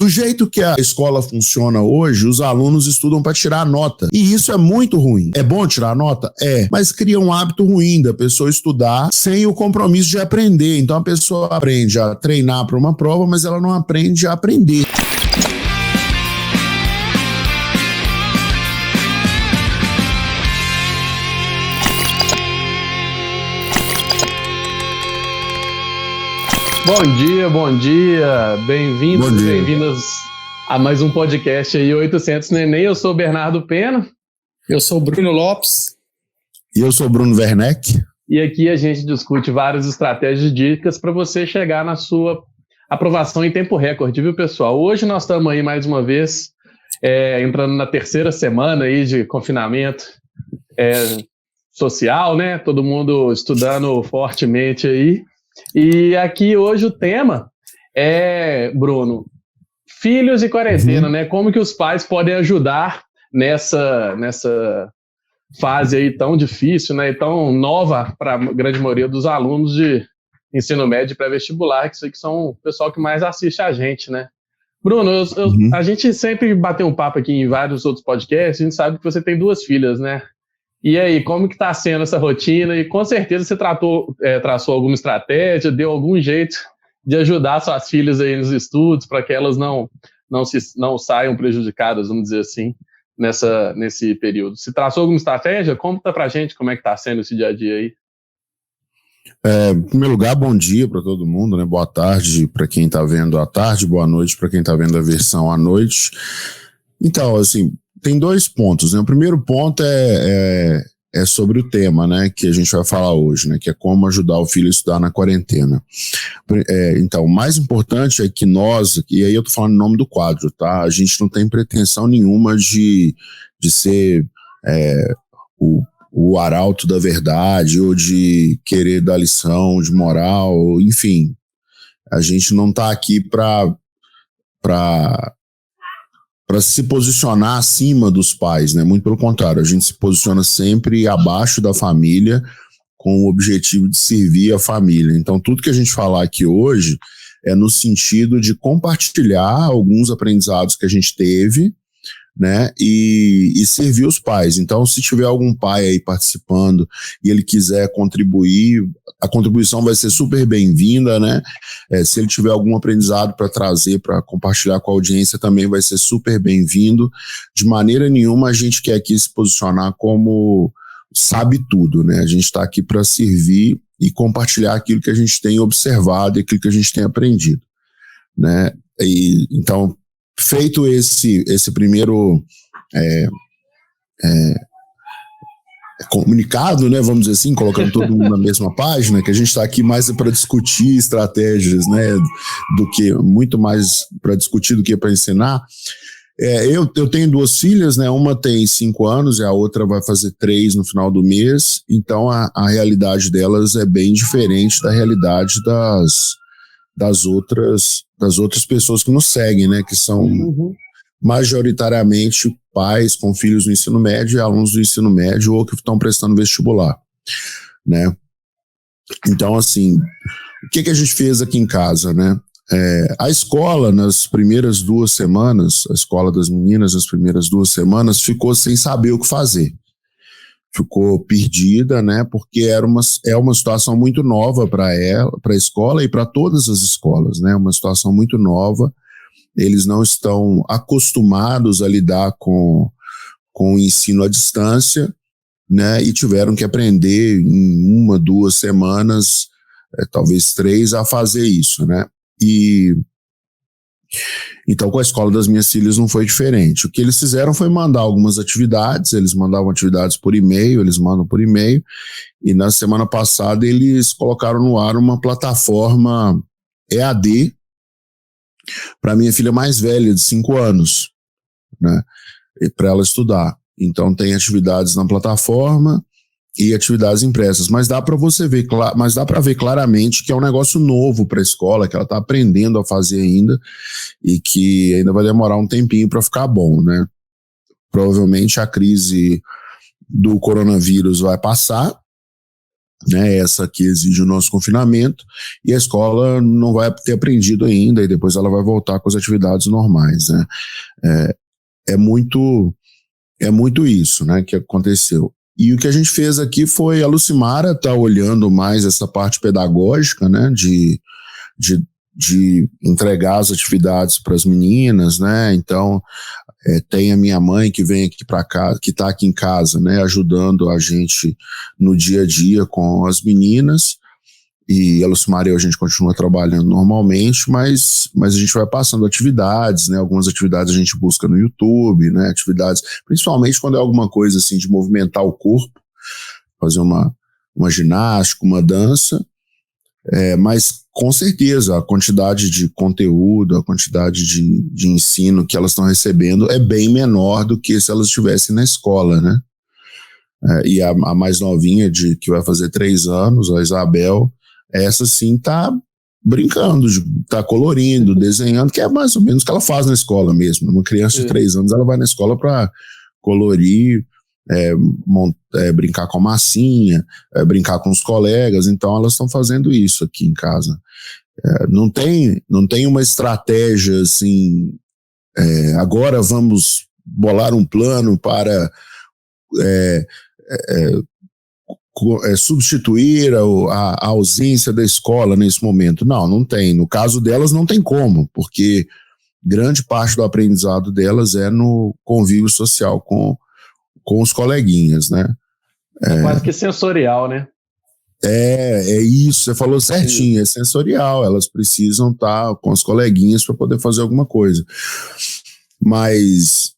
Do jeito que a escola funciona hoje, os alunos estudam para tirar nota. E isso é muito ruim. É bom tirar nota? É. Mas cria um hábito ruim da pessoa estudar sem o compromisso de aprender. Então a pessoa aprende a treinar para uma prova, mas ela não aprende a aprender. Bom dia, bem-vindos e bem-vindas a mais um podcast aí, 800 Neném. Eu sou o Bernardo Pena. Eu sou o Bruno Lopes. E eu sou o Bruno Werneck. E aqui a gente discute várias estratégias e dicas para você chegar na sua aprovação em tempo recorde, viu, pessoal? Hoje nós estamos aí mais uma vez entrando na terceira semana aí de confinamento social, né? Todo mundo estudando fortemente aí. E aqui hoje o tema é, Bruno, filhos e quarentena, né? Como que os pais podem ajudar nessa fase aí tão difícil, né? E tão nova para a grande maioria dos alunos de ensino médio e pré-vestibular, que isso aqui são o pessoal que mais assiste a gente, né? Bruno, a gente sempre bateu um papo aqui em vários outros podcasts, a gente sabe que você tem 2 filhas, né? E aí, como que tá sendo essa rotina? E com certeza você traçou alguma estratégia, deu algum jeito de ajudar suas filhas aí nos estudos, para que elas não saiam prejudicadas, vamos dizer assim, nesse período. Se traçou alguma estratégia, conta pra gente como é que tá sendo esse dia a dia aí. Em primeiro lugar, bom dia para todo mundo, né? Boa tarde para quem está vendo à tarde, boa noite para quem está vendo a versão à noite. Então, assim, tem 2 pontos, né? O primeiro ponto é sobre o tema, né, que a gente vai falar hoje, né, que é como ajudar o filho a estudar na quarentena. Então, o mais importante é que nós, e aí eu tô falando em nome do quadro, tá? A gente não tem pretensão nenhuma de ser o arauto da verdade ou de querer dar lição de moral, enfim. A gente não tá aqui para se posicionar acima dos pais, né? Muito pelo contrário, a gente se posiciona sempre abaixo da família com o objetivo de servir a família. Então, tudo que a gente falar aqui hoje é no sentido de compartilhar alguns aprendizados que a gente teve, né, e servir os pais. Então, se tiver algum pai aí participando e ele quiser contribuir, a contribuição vai ser super bem-vinda, né? Se ele tiver algum aprendizado para trazer, para compartilhar com a audiência, também vai ser super bem-vindo. De maneira nenhuma a gente quer aqui se posicionar como sabe tudo, né? A gente está aqui para servir e compartilhar aquilo que a gente tem observado e aquilo que a gente tem aprendido, né? E, então, feito esse primeiro comunicado, né, vamos dizer assim, colocando todo mundo na mesma página, que a gente está aqui mais para discutir estratégias, né, muito mais para discutir do que para ensinar. Eu tenho 2 filhas, né, uma tem 5 anos e a outra vai fazer 3 no final do mês, então a realidade delas é bem diferente da realidade das outras pessoas que nos seguem, né, que são majoritariamente pais com filhos no ensino médio e alunos do ensino médio ou que estão prestando vestibular, né. Então, assim, o que a gente fez aqui em casa, né? A escola, nas primeiras 2 semanas, a escola das meninas, nas primeiras 2 semanas, ficou sem saber o que fazer. Ficou perdida, né, porque é uma situação muito nova para a escola e para todas as escolas, né, uma situação muito nova. Eles não estão acostumados a lidar com o ensino à distância, né, e tiveram que aprender em 1, 2 semanas, talvez 3, a fazer isso, né. E então com a escola das minhas filhas não foi diferente. O que eles fizeram foi mandar algumas atividades, eles mandavam atividades por e-mail, eles mandam por e-mail, e na semana passada eles colocaram no ar uma plataforma EAD para minha filha mais velha, de 5 anos, né, para ela estudar. Então tem atividades na plataforma e atividades impressas, mas dá para ver claramente que é um negócio novo para a escola, que ela está aprendendo a fazer ainda e que ainda vai demorar um tempinho para ficar bom, né? Provavelmente a crise do coronavírus vai passar né, essa que exige o nosso confinamento, e a escola não vai ter aprendido ainda, e depois ela vai voltar com as atividades normais, né. É muito isso, né, que aconteceu. E o que a gente fez aqui foi, a Lucimara está olhando mais essa parte pedagógica, né, de entregar as atividades para as meninas, né, então tem a minha mãe que vem aqui para cá, que está aqui em casa, né, ajudando a gente no dia a dia com as meninas, e a Lucimara e a gente continua trabalhando normalmente, mas a gente vai passando atividades, né, algumas atividades a gente busca no YouTube, né, atividades, principalmente quando é alguma coisa assim de movimentar o corpo, fazer uma ginástica, uma dança, mas com certeza a quantidade de conteúdo, a quantidade de ensino que elas estão recebendo é bem menor do que se elas estivessem na escola, né? E a mais novinha, que vai fazer 3 anos, a Isabel, essa sim tá brincando, tá colorindo, desenhando, que é mais ou menos o que ela faz na escola mesmo. Uma criança de 3 anos, ela vai na escola para colorir, brincar com a massinha, brincar com os colegas, então elas estão fazendo isso aqui em casa. Não tem uma estratégia assim, agora vamos bolar um plano para substituir a ausência da escola nesse momento. Não tem. No caso delas não tem como, porque grande parte do aprendizado delas é no convívio social com os coleguinhas, né? Quase que sensorial, né? É isso, você falou certinho, é sensorial, elas precisam estar com as coleguinhas para poder fazer alguma coisa. Mas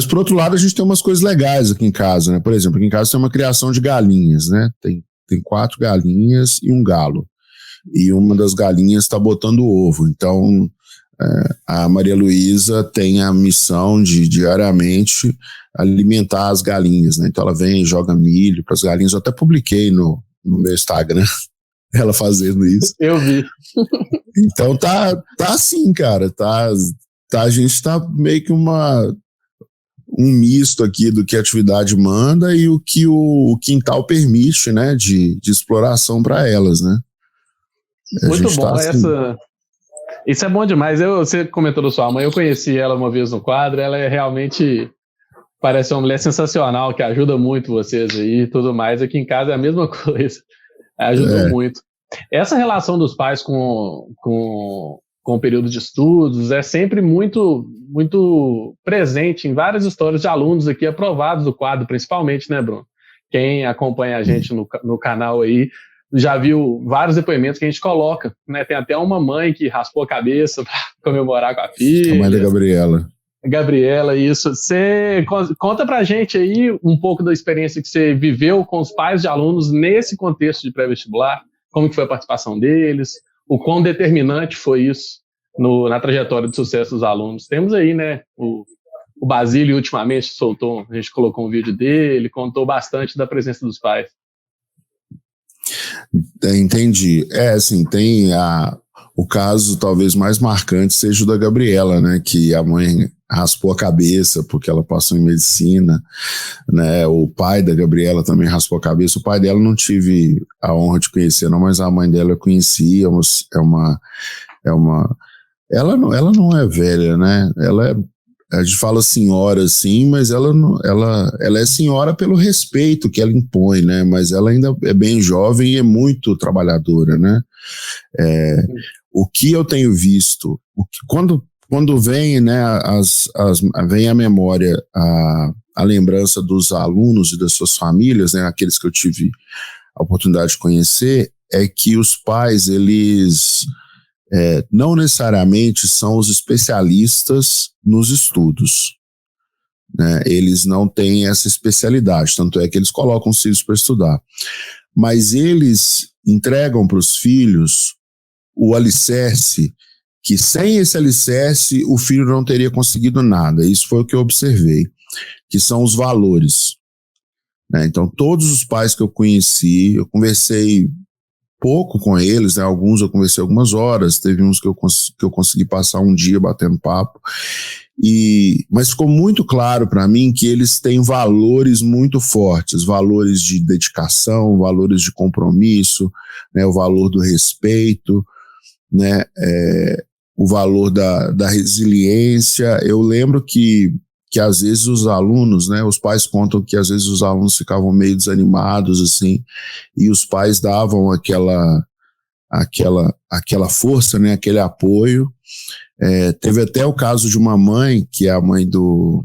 por outro lado, a gente tem umas coisas legais aqui em casa, né? Por exemplo, aqui em casa tem uma criação de galinhas, né? Tem 4 galinhas e um galo. E uma das galinhas está botando ovo. Então, a Maria Luísa tem a missão de diariamente alimentar as galinhas, né? Então ela vem e joga milho para as galinhas. Eu até publiquei no meu Instagram ela fazendo isso. Eu vi. Então tá assim, cara. A gente tá meio que um misto aqui do que a atividade manda e o que o quintal permite, né, de exploração para elas, né? Muito bom, assim. Isso é bom demais. Você comentou da sua mãe, eu conheci ela uma vez no quadro, ela realmente parece uma mulher sensacional, que ajuda muito vocês aí e tudo mais. Aqui em casa é a mesma coisa, ajudou muito. Essa relação dos pais com o período de estudos é sempre muito, muito presente em várias histórias de alunos aqui aprovados do quadro, principalmente, né, Bruno? Quem acompanha a gente no canal aí já viu vários depoimentos que a gente coloca, né? Tem até uma mãe que raspou a cabeça para comemorar com a filha. A mãe da Gabriela. Gabriela, isso. Você conta pra gente aí um pouco da experiência que você viveu com os pais de alunos nesse contexto de pré-vestibular, como que foi a participação deles, o quão determinante foi isso na trajetória de sucesso dos alunos. Temos aí, né, o Basílio ultimamente a gente colocou um vídeo dele, contou bastante da presença dos pais. Entendi. Assim, tem o caso talvez mais marcante seja o da Gabriela, né, que a mãe raspou a cabeça porque ela passou em medicina, né, o pai da Gabriela também raspou a cabeça. O pai dela não tive a honra de conhecer, não, mas a mãe dela eu conhecia. Ela não é velha, né, a gente fala senhora sim, mas ela é senhora pelo respeito que ela impõe, né, mas ela ainda é bem jovem e é muito trabalhadora, né. O que eu tenho visto, quando vem, né, vem à memória a lembrança dos alunos e das suas famílias, né, aqueles que eu tive a oportunidade de conhecer, é que os pais, eles não necessariamente são os especialistas nos estudos, né? Eles não têm essa especialidade, tanto é que eles colocam os filhos para estudar, mas eles entregam para os filhos o alicerce, que sem esse alicerce o filho não teria conseguido nada. Isso foi o que eu observei, que são os valores, né? Então todos os pais que eu conheci, eu conversei pouco com eles, né? Alguns eu conversei algumas horas, teve uns que eu consegui passar um dia batendo papo, Mas ficou muito claro para mim que eles têm valores muito fortes, valores de dedicação, valores de compromisso, né, o valor do respeito, né, o valor da resiliência. Eu lembro que às vezes os alunos, né, os pais contam que às vezes os alunos ficavam meio desanimados, assim, e os pais davam aquela força, né, aquele apoio. Teve até o caso de uma mãe, que é a mãe do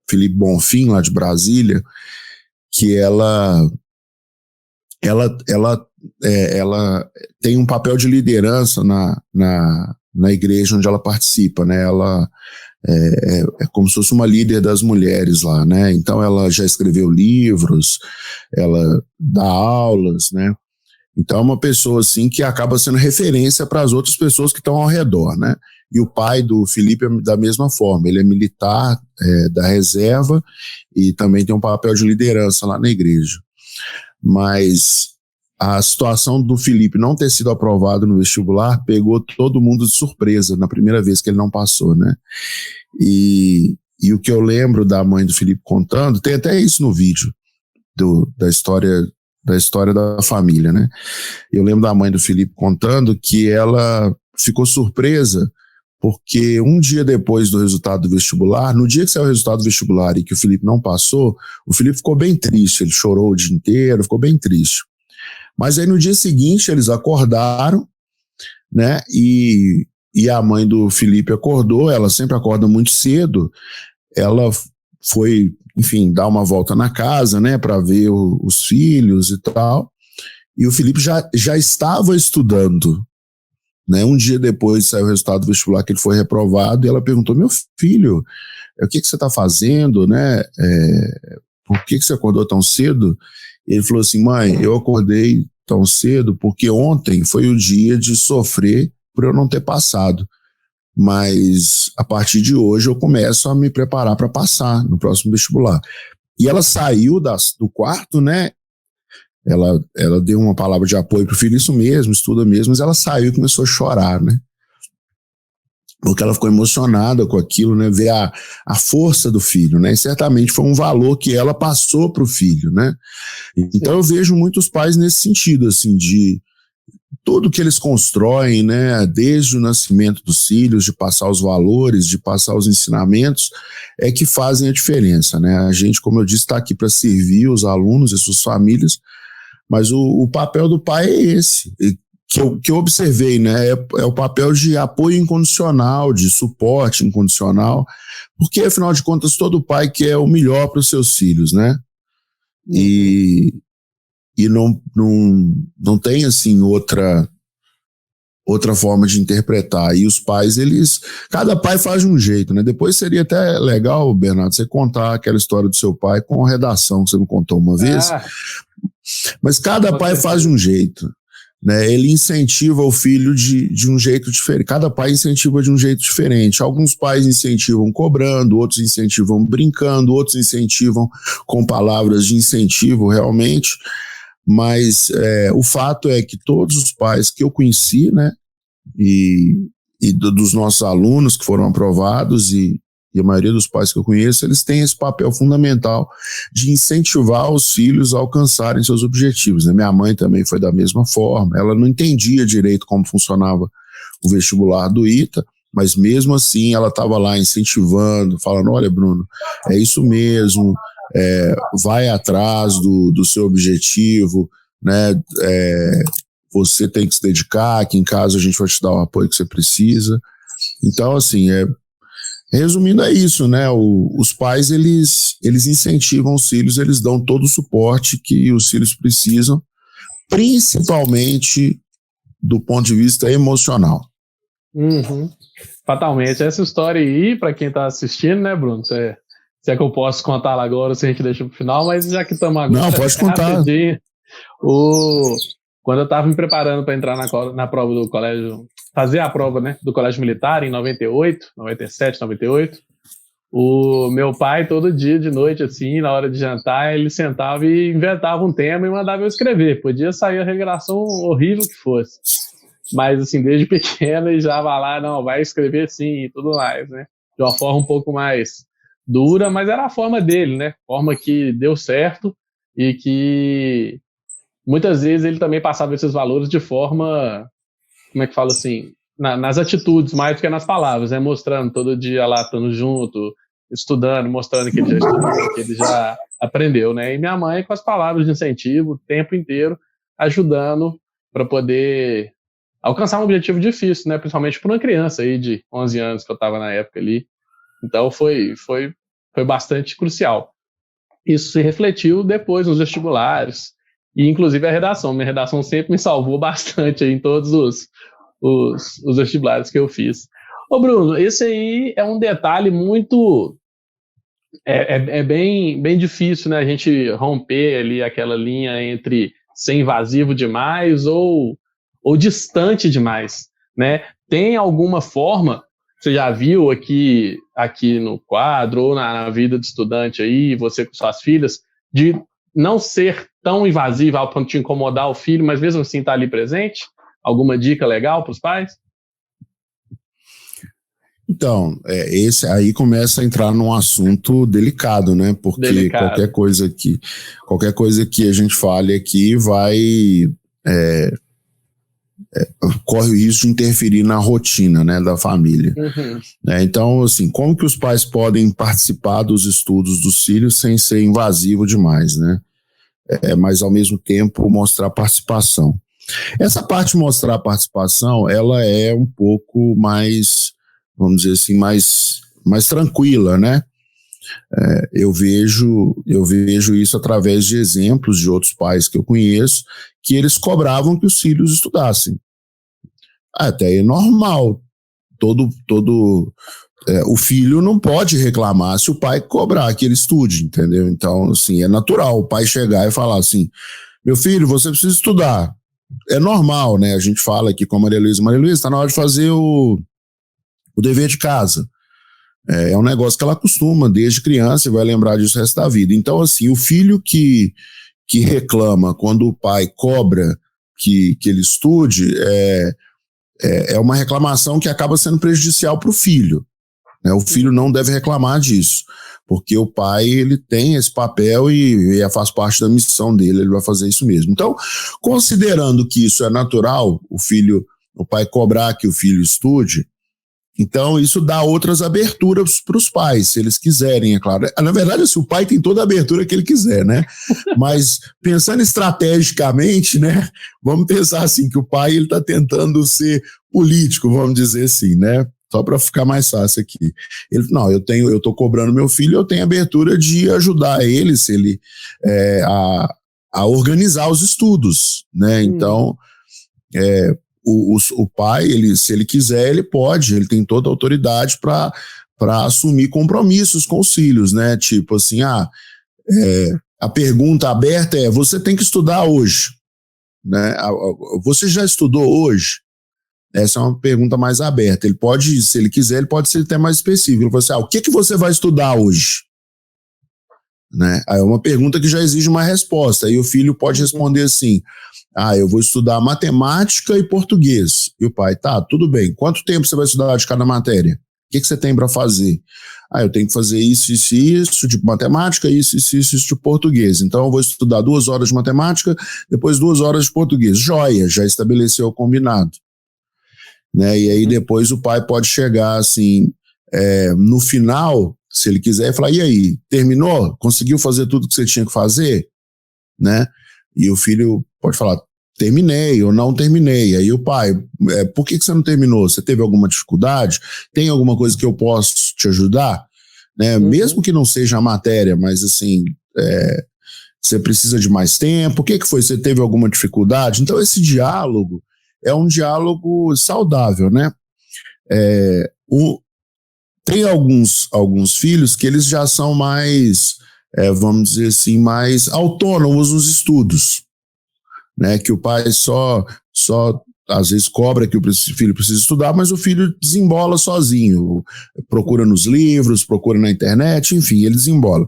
Felipe Bonfim, lá de Brasília, que ela tem um papel de liderança na igreja onde ela participa, né? Ela é como se fosse uma líder das mulheres lá, né? Então ela já escreveu livros, ela dá aulas, né? Então é uma pessoa assim que acaba sendo referência para as outras pessoas que estão ao redor, né? E o pai do Felipe é da mesma forma, ele é militar da reserva e também tem um papel de liderança lá na igreja. Mas a situação do Felipe não ter sido aprovado no vestibular pegou todo mundo de surpresa na primeira vez que ele não passou, né? E o que eu lembro da mãe do Felipe contando, tem até isso no vídeo da história da família, né? Eu lembro da mãe do Felipe contando que ela ficou surpresa porque um dia depois do resultado do vestibular, no dia que saiu o resultado do vestibular e que o Felipe não passou, o Felipe ficou bem triste, ele chorou o dia inteiro, ficou bem triste. Mas aí no dia seguinte eles acordaram, né? E a mãe do Felipe acordou, ela sempre acorda muito cedo, ela foi, enfim, dar uma volta na casa, né, para ver os filhos e tal, e o Felipe já estava estudando, né, um dia depois saiu o resultado do vestibular que ele foi reprovado, e ela perguntou, meu filho, o que você está fazendo, né, por que você acordou tão cedo? E ele falou assim, mãe, eu acordei tão cedo porque ontem foi o dia de sofrer por eu não ter passado, mas a partir de hoje eu começo a me preparar para passar no próximo vestibular. E ela saiu do quarto, né? Ela deu uma palavra de apoio pro filho, isso mesmo, estuda mesmo, mas ela saiu e começou a chorar, né? Porque ela ficou emocionada com aquilo, né? Ver a força do filho, né? E certamente foi um valor que ela passou pro filho, né? Então eu vejo muitos pais nesse sentido, assim, de tudo que eles constroem, né, desde o nascimento dos filhos, de passar os valores, de passar os ensinamentos, é que fazem a diferença, né? A gente, como eu disse, está aqui para servir os alunos e suas famílias, mas o papel do pai é esse, que eu observei, né? É o papel de apoio incondicional, de suporte incondicional, porque, afinal de contas, todo pai quer o melhor para os seus filhos, né? E não tem, assim, outra forma de interpretar. E os pais, cada pai faz de um jeito, né? Depois seria até legal, Bernardo, você contar aquela história do seu pai com a redação que você me contou uma vez. Mas cada pai faz de um jeito, né? Ele incentiva o filho de um jeito diferente. Cada pai incentiva de um jeito diferente. Alguns pais incentivam cobrando, outros incentivam brincando, outros incentivam com palavras de incentivo realmente. Mas o fato é que todos os pais que eu conheci, né, e dos nossos alunos que foram aprovados e a maioria dos pais que eu conheço, eles têm esse papel fundamental de incentivar os filhos a alcançarem seus objetivos, né? Minha mãe também foi da mesma forma, ela não entendia direito como funcionava o vestibular do ITA, mas mesmo assim ela estava lá incentivando, falando, olha, Bruno, é isso mesmo, vai atrás do seu objetivo, né? Você tem que se dedicar, aqui em casa a gente vai te dar o apoio que você precisa. Então, assim, resumindo, é isso, né? Os pais, eles incentivam os filhos, eles dão todo o suporte que os filhos precisam, principalmente do ponto de vista emocional. Fatalmente. Essa história aí, para quem está assistindo, né, Bruno? Se é que eu posso contar lá agora, se a gente deixa pro final, mas já que estamos agora... Não, pode contar. Rapidinho, quando eu estava me preparando para entrar na prova do colégio, fazer a prova, né, do colégio militar em 98, 97, 98, o meu pai, todo dia de noite, assim, na hora de jantar, ele sentava e inventava um tema e mandava eu escrever. Podia sair a regração horrível que fosse. Mas, assim, desde pequeno ele já vai lá, não, vai escrever sim e tudo mais, né? de uma forma um pouco mais dura, mas era a forma dele, né? Forma que deu certo e que muitas vezes ele também passava esses valores de forma, como é que fala assim, nas atitudes mais do que nas palavras, né? Mostrando todo dia lá, estando junto, estudando, mostrando que ele já estudou, que ele já aprendeu, né? E minha mãe com as palavras de incentivo o tempo inteiro, ajudando para poder alcançar um objetivo difícil, né? Principalmente para uma criança aí de 11 anos que eu estava na época ali. Então foi bastante crucial. Isso se refletiu depois nos vestibulares e inclusive a redação. Minha redação sempre me salvou bastante aí em todos os vestibulares que eu fiz. Ô Bruno, esse aí é um detalhe muito... É bem difícil, né? A gente romper ali aquela linha entre ser invasivo demais ou distante demais, né? Tem alguma forma, você já viu aqui no quadro ou na vida de estudante aí, você com suas filhas, de não ser tão invasiva ao ponto de incomodar o filho, mas mesmo assim estar ali presente? Alguma dica legal para os pais? Então, esse aí começa a entrar num assunto delicado, né? Porque qualquer coisa que a gente fale aqui corre o risco de interferir na rotina, né, da família. Uhum. Então, assim, como que os pais podem participar dos estudos dos filhos sem ser invasivo demais, né? Mas, ao mesmo tempo, mostrar participação. Essa parte de mostrar participação, ela é um pouco mais, vamos dizer assim, mais tranquila, né? Eu vejo isso através de exemplos de outros pais que eu conheço, que eles cobravam que os filhos estudassem. Até é normal. O filho não pode reclamar se o pai cobrar que ele estude, entendeu? Então, assim, é natural o pai chegar e falar assim, meu filho, você precisa estudar. É normal, né? A gente fala aqui com a Maria Luísa, está na hora de fazer o dever de casa. É um negócio que ela costuma desde criança e vai lembrar disso o resto da vida. Então, assim, o filho que reclama quando o pai cobra que ele estude é uma reclamação que acaba sendo prejudicial para o filho. Né? O filho não deve reclamar disso, porque o pai ele tem esse papel e faz parte da missão dele, ele vai fazer isso mesmo. Então, considerando que isso é natural, o pai cobrar que o filho estude, então isso dá outras aberturas para os pais, se eles quiserem, é claro. Na verdade, assim, o pai tem toda a abertura que ele quiser, né? Mas pensando estrategicamente, né? Vamos pensar assim, que o pai ele está tentando ser político, vamos dizer assim, né? Só para ficar mais fácil aqui. Ele, não, eu estou cobrando meu filho, eu tenho abertura de ajudar ele, se ele a organizar os estudos, né? Então, o pai, se ele quiser, ele pode, ele tem toda a autoridade para assumir compromissos com os filhos, né? Tipo assim, a pergunta aberta é, você tem que estudar hoje, né? Você já estudou hoje? Essa é uma pergunta mais aberta. Ele pode, se ele quiser, ele pode ser até mais específico. Ele pode dizer, o que você vai estudar hoje? Né? Aí é uma pergunta que já exige uma resposta. Aí o filho pode responder assim, eu vou estudar matemática e português. E o pai, tá, tudo bem. Quanto tempo você vai estudar de cada matéria? O que você tem para fazer? Eu tenho que fazer isso, de matemática, isso de português. Então eu vou estudar 2 horas de matemática, depois 2 horas de português. Joia, já estabeleceu o combinado. Né? E aí depois o pai pode chegar assim, no final, se ele quiser, e falar, e aí, terminou? Conseguiu fazer tudo que você tinha que fazer? Né? E o filho pode falar, terminei ou não terminei. Aí o pai, por que você não terminou? Você teve alguma dificuldade? Tem alguma coisa que eu posso te ajudar? Né? Mesmo que não seja a matéria, mas assim, você precisa de mais tempo? O que foi? Você teve alguma dificuldade? Então esse diálogo é um diálogo saudável, né? Tem alguns filhos que eles já são mais, vamos dizer assim, mais autônomos nos estudos, né? Que o pai só às vezes cobra que o filho precisa estudar, mas o filho desembola sozinho, procura nos livros, procura na internet, enfim, ele desembola.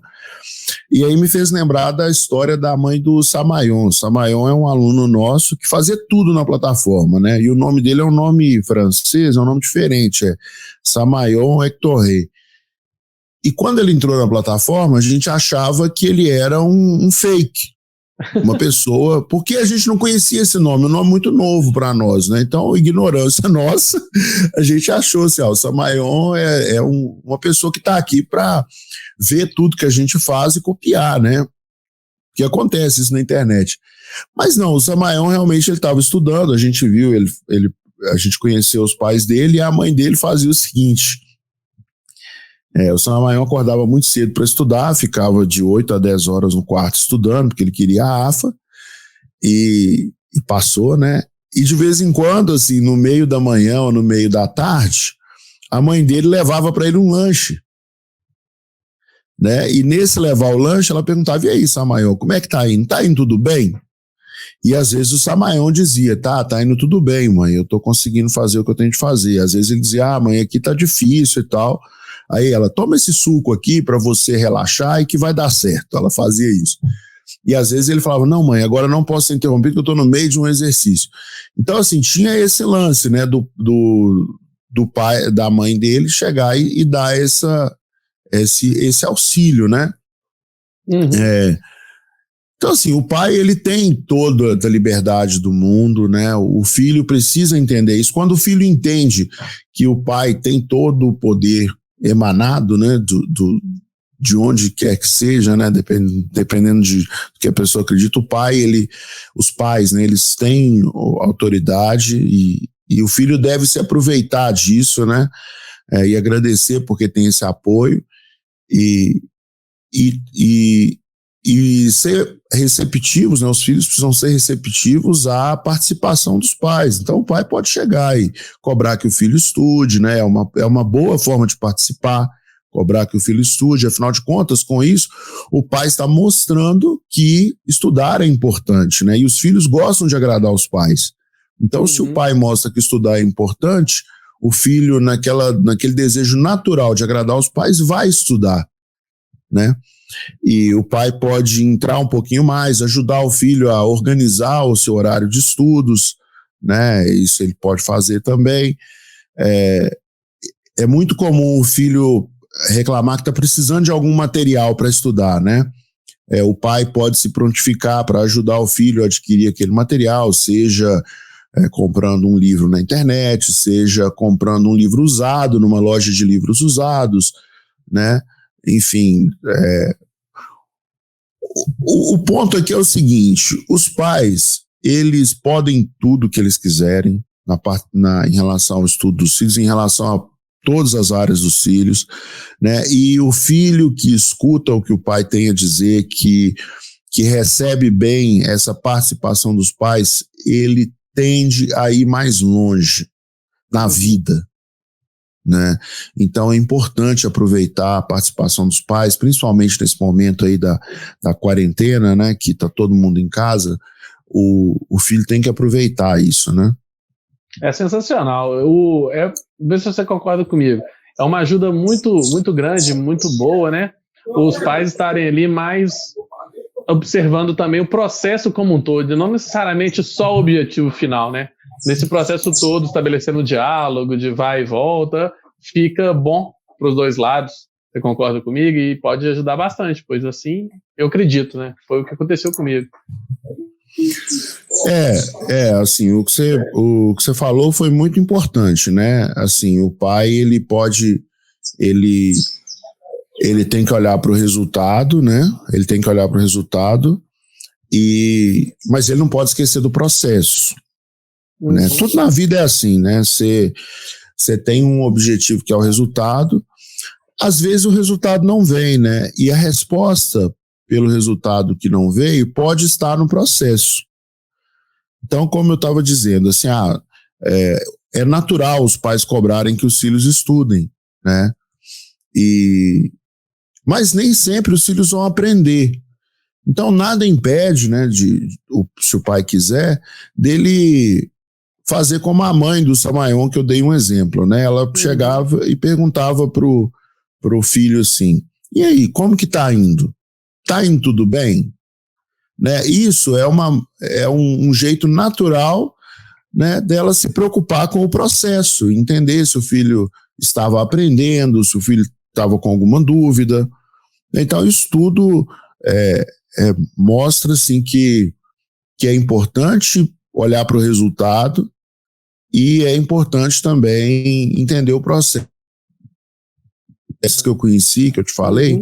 E aí me fez lembrar da história da mãe do Samayon. Samayon é um aluno nosso que fazia tudo na plataforma, né? E o nome dele é um nome francês, é um nome diferente, Samayon Hectoré. E quando ele entrou na plataforma, a gente achava que ele era um fake, uma pessoa, porque a gente não conhecia esse nome, um nome muito novo para nós, né? Então, ignorância nossa, a gente achou assim, o Samayon é uma pessoa que está aqui para ver tudo que a gente faz e copiar, né? Que acontece isso na internet. Mas não, o Samayon realmente ele estava estudando, a gente viu, a gente conheceu os pais dele e a mãe dele fazia o seguinte. O Samayon acordava muito cedo para estudar, ficava de 8 a 10 horas no quarto estudando, porque ele queria a AFA, e passou, né? E de vez em quando, assim, no meio da manhã ou no meio da tarde, a mãe dele levava para ele um lanche, né? E nesse levar o lanche, ela perguntava, e aí, Samayon, como é que tá indo? Tá indo tudo bem? E às vezes o Samayon dizia, tá indo tudo bem, mãe, eu tô conseguindo fazer o que eu tenho de fazer. Às vezes ele dizia, mãe, aqui tá difícil e tal. Aí ela, toma esse suco aqui para você relaxar e que vai dar certo. Ela fazia isso. E às vezes ele falava, não, mãe, agora não posso ser interrompido porque eu estou no meio de um exercício. Então, assim, tinha esse lance, né, do pai, da mãe dele chegar e dar esse auxílio, né? Uhum. Então, assim, o pai, ele tem toda a liberdade do mundo, né? O filho precisa entender isso. Quando o filho entende que o pai tem todo o poder emanado, né, de onde quer que seja, né, dependendo do que a pessoa acredita, os pais, né, eles têm autoridade e o filho deve se aproveitar disso, né, e agradecer porque tem esse apoio e ser receptivos, né, os filhos precisam ser receptivos à participação dos pais. Então o pai pode chegar e cobrar que o filho estude, né, é uma boa forma de participar, cobrar que o filho estude, afinal de contas, com isso, o pai está mostrando que estudar é importante, né, e os filhos gostam de agradar os pais. Então, se o pai mostra que estudar é importante, o filho, naquele desejo natural de agradar os pais, vai estudar, né? E o pai pode entrar um pouquinho mais, ajudar o filho a organizar o seu horário de estudos, né? Isso ele pode fazer também. É muito comum o filho reclamar que está precisando de algum material para estudar, né? O pai pode se prontificar para ajudar o filho a adquirir aquele material, seja comprando um livro na internet, seja comprando um livro usado numa loja de livros usados, né? Enfim, o ponto aqui é o seguinte, os pais, eles podem tudo que eles quiserem em relação ao estudo dos filhos, em relação a todas as áreas dos filhos, né? E o filho que escuta o que o pai tem a dizer, que recebe bem essa participação dos pais, ele tende a ir mais longe na vida, né? Então é importante aproveitar a participação dos pais, principalmente nesse momento aí da quarentena, né, que tá todo mundo em casa, o filho tem que aproveitar isso, né? É sensacional. Vê se você concorda comigo. É uma ajuda muito, muito grande, muito boa, né? Os pais estarem ali mais observando também o processo como um todo, não necessariamente só o objetivo final, né? Nesse processo todo, estabelecendo um diálogo de vai e volta, fica bom para os dois lados. Você concorda comigo? E pode ajudar bastante, pois assim, eu acredito, né? Foi o que aconteceu comigo. Assim, o que você falou foi muito importante, né? Assim, o pai, ele tem que olhar para o resultado, né? Ele tem que olhar para o resultado, mas ele não pode esquecer do processo. Né? Tudo na vida é assim, né? Você tem um objetivo que é o resultado, às vezes o resultado não vem, né? E a resposta pelo resultado que não veio pode estar no processo. Então, como eu estava dizendo, assim, é natural os pais cobrarem que os filhos estudem, né? Mas nem sempre os filhos vão aprender. Então, nada impede, né, se o pai quiser, dele fazer como a mãe do Samayon, que eu dei um exemplo, né? Ela chegava e perguntava pro filho assim, e aí, como que tá indo? Tá indo tudo bem? Né? Isso é um jeito natural, né, dela se preocupar com o processo, entender se o filho estava aprendendo, se o filho estava com alguma dúvida. Então, isso tudo mostra assim, que é importante olhar para o resultado e é importante também entender o processo. Essas que eu conheci, que eu te falei,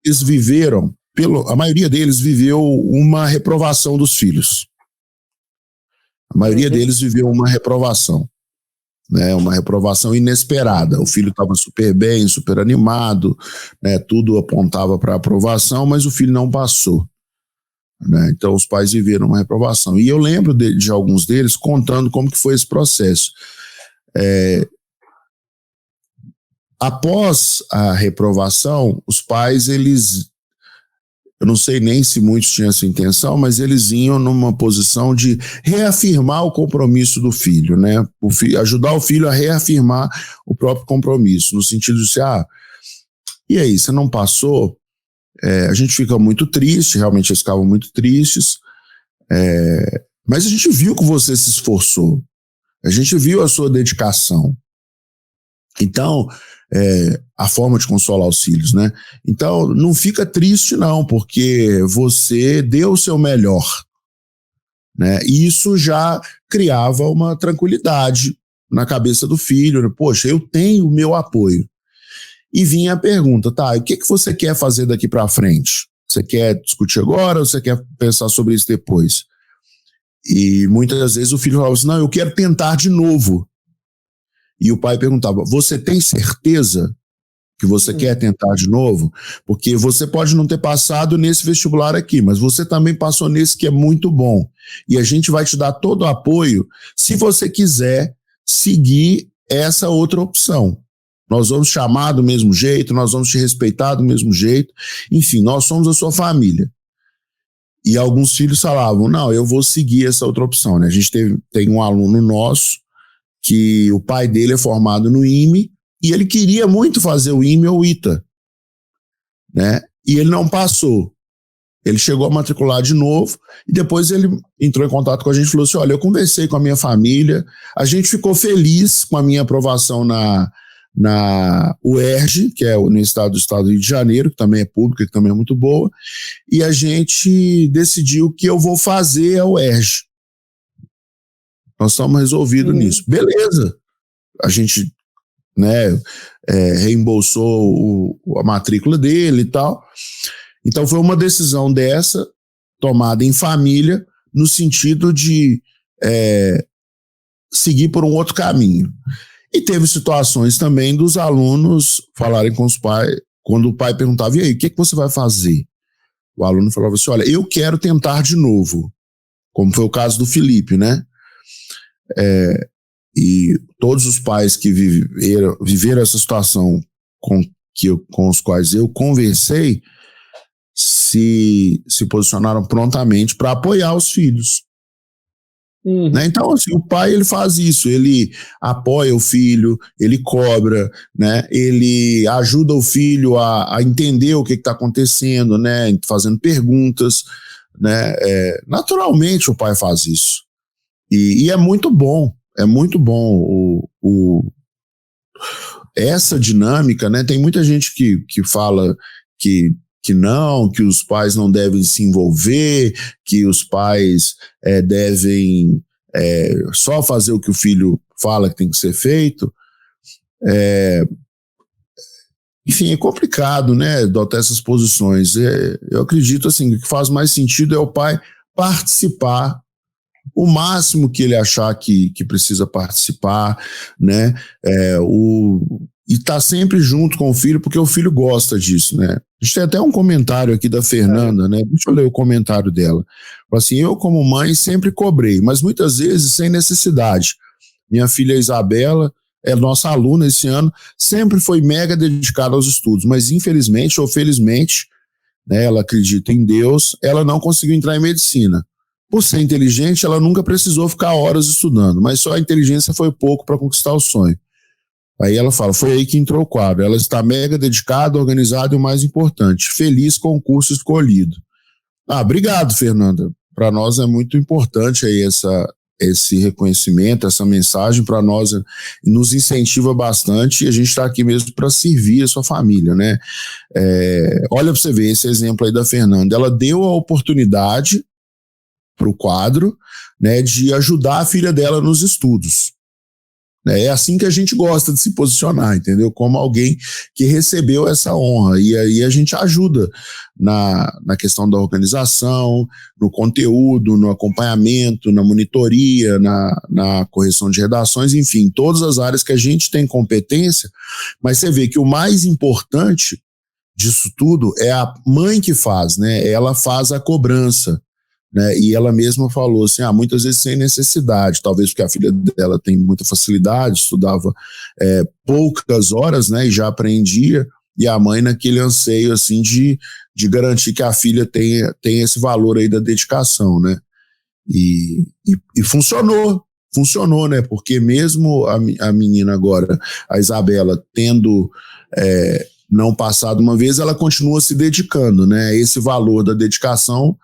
eles viveram, a maioria deles viveu uma reprovação dos filhos. A maioria deles viveu uma reprovação. Né, uma reprovação inesperada. O filho estava super bem, super animado, né, tudo apontava para aprovação, mas o filho não passou. Né, então os pais viveram uma reprovação. E eu lembro de alguns deles contando como que foi esse processo. Após a reprovação, os pais, eu não sei nem se muitos tinham essa intenção, mas eles iam numa posição de reafirmar o compromisso do filho, né? Ajudar o filho a reafirmar o próprio compromisso, no sentido de e aí, você não passou? A gente fica muito triste, realmente eles ficavam muito tristes, mas a gente viu que você se esforçou, a gente viu a sua dedicação. Então, a forma de consolar os filhos, né? Então, não fica triste não, porque você deu o seu melhor, né? E isso já criava uma tranquilidade na cabeça do filho, né? Poxa, eu tenho o meu apoio. E vinha a pergunta, tá, o que você quer fazer daqui para frente? Você quer discutir agora ou você quer pensar sobre isso depois? E muitas vezes o filho falava assim, não, eu quero tentar de novo. E o pai perguntava, você tem certeza que você quer tentar de novo? Porque você pode não ter passado nesse vestibular aqui, mas você também passou nesse que é muito bom. E a gente vai te dar todo o apoio se você quiser seguir essa outra opção. Nós vamos te chamar do mesmo jeito, nós vamos te respeitar do mesmo jeito. Enfim, nós somos a sua família. E alguns filhos falavam, não, eu vou seguir essa outra opção. Né? A gente tem um aluno nosso que o pai dele é formado no IME e ele queria muito fazer o IME ou o ITA, né? E ele não passou. Ele chegou a matricular de novo e depois ele entrou em contato com a gente e falou assim, olha, eu conversei com a minha família, a gente ficou feliz com a minha aprovação na UERJ, que é a Universidade do Estado do Rio de Janeiro, que também é pública, que também é muito boa, e a gente decidiu que eu vou fazer a UERJ. Nós estamos resolvidos nisso. Beleza. A gente, né, reembolsou a matrícula dele e tal. Então foi uma decisão dessa, tomada em família, no sentido de seguir por um outro caminho. E teve situações também dos alunos falarem com os pais, quando o pai perguntava, e aí, o que você vai fazer? O aluno falava assim, olha, eu quero tentar de novo, como foi o caso do Felipe, né? E todos os pais que viveram essa situação com os quais eu conversei se posicionaram prontamente para apoiar os filhos. Né? Então, assim, o pai ele faz isso, ele apoia o filho, ele cobra, né? Ele ajuda o filho a entender o que está acontecendo, né? Fazendo perguntas, né? Naturalmente o pai faz isso. E é muito bom essa dinâmica, né? Tem muita gente que fala que não, que os pais não devem se envolver, que os pais devem só fazer o que o filho fala que tem que ser feito. Enfim, é complicado, né, adotar essas posições. Eu acredito assim, que o que faz mais sentido é o pai participar o máximo que ele achar que precisa participar, né, e tá sempre junto com o filho, porque o filho gosta disso, né. A gente tem até um comentário aqui da Fernanda, né, deixa eu ler o comentário dela. Fala assim, eu como mãe sempre cobrei, mas muitas vezes sem necessidade. Minha filha Isabela é nossa aluna esse ano, sempre foi mega dedicada aos estudos, mas infelizmente ou felizmente, né, ela acredita em Deus, ela não conseguiu entrar em medicina. Por ser inteligente, ela nunca precisou ficar horas estudando, mas só a inteligência foi pouco para conquistar o sonho. Aí ela fala, foi aí que entrou o quadro. Ela está mega dedicada, organizada e o mais importante, feliz com o curso escolhido. Obrigado, Fernanda. Para nós é muito importante aí esse reconhecimento, essa mensagem para nós nos incentiva bastante, e a gente está aqui mesmo para servir a sua família, né? Olha para você ver esse exemplo aí da Fernanda, ela deu a oportunidade para o quadro, né, de ajudar a filha dela nos estudos. É assim que a gente gosta de se posicionar, entendeu? Como alguém que recebeu essa honra. E aí a gente ajuda na questão da organização, no conteúdo, no acompanhamento, na monitoria, na correção de redações, enfim, todas as áreas que a gente tem competência. Mas você vê que o mais importante disso tudo é a mãe que faz, né? Ela faz a cobrança. Né, e ela mesma falou assim, muitas vezes sem necessidade, talvez porque a filha dela tem muita facilidade, estudava poucas horas, né, e já aprendia, e a mãe naquele anseio assim de garantir que a filha tenha esse valor aí da dedicação, né, e funcionou, né, porque mesmo a menina agora, a Isabela, tendo não passado uma vez, ela continua se dedicando, né, esse valor da dedicação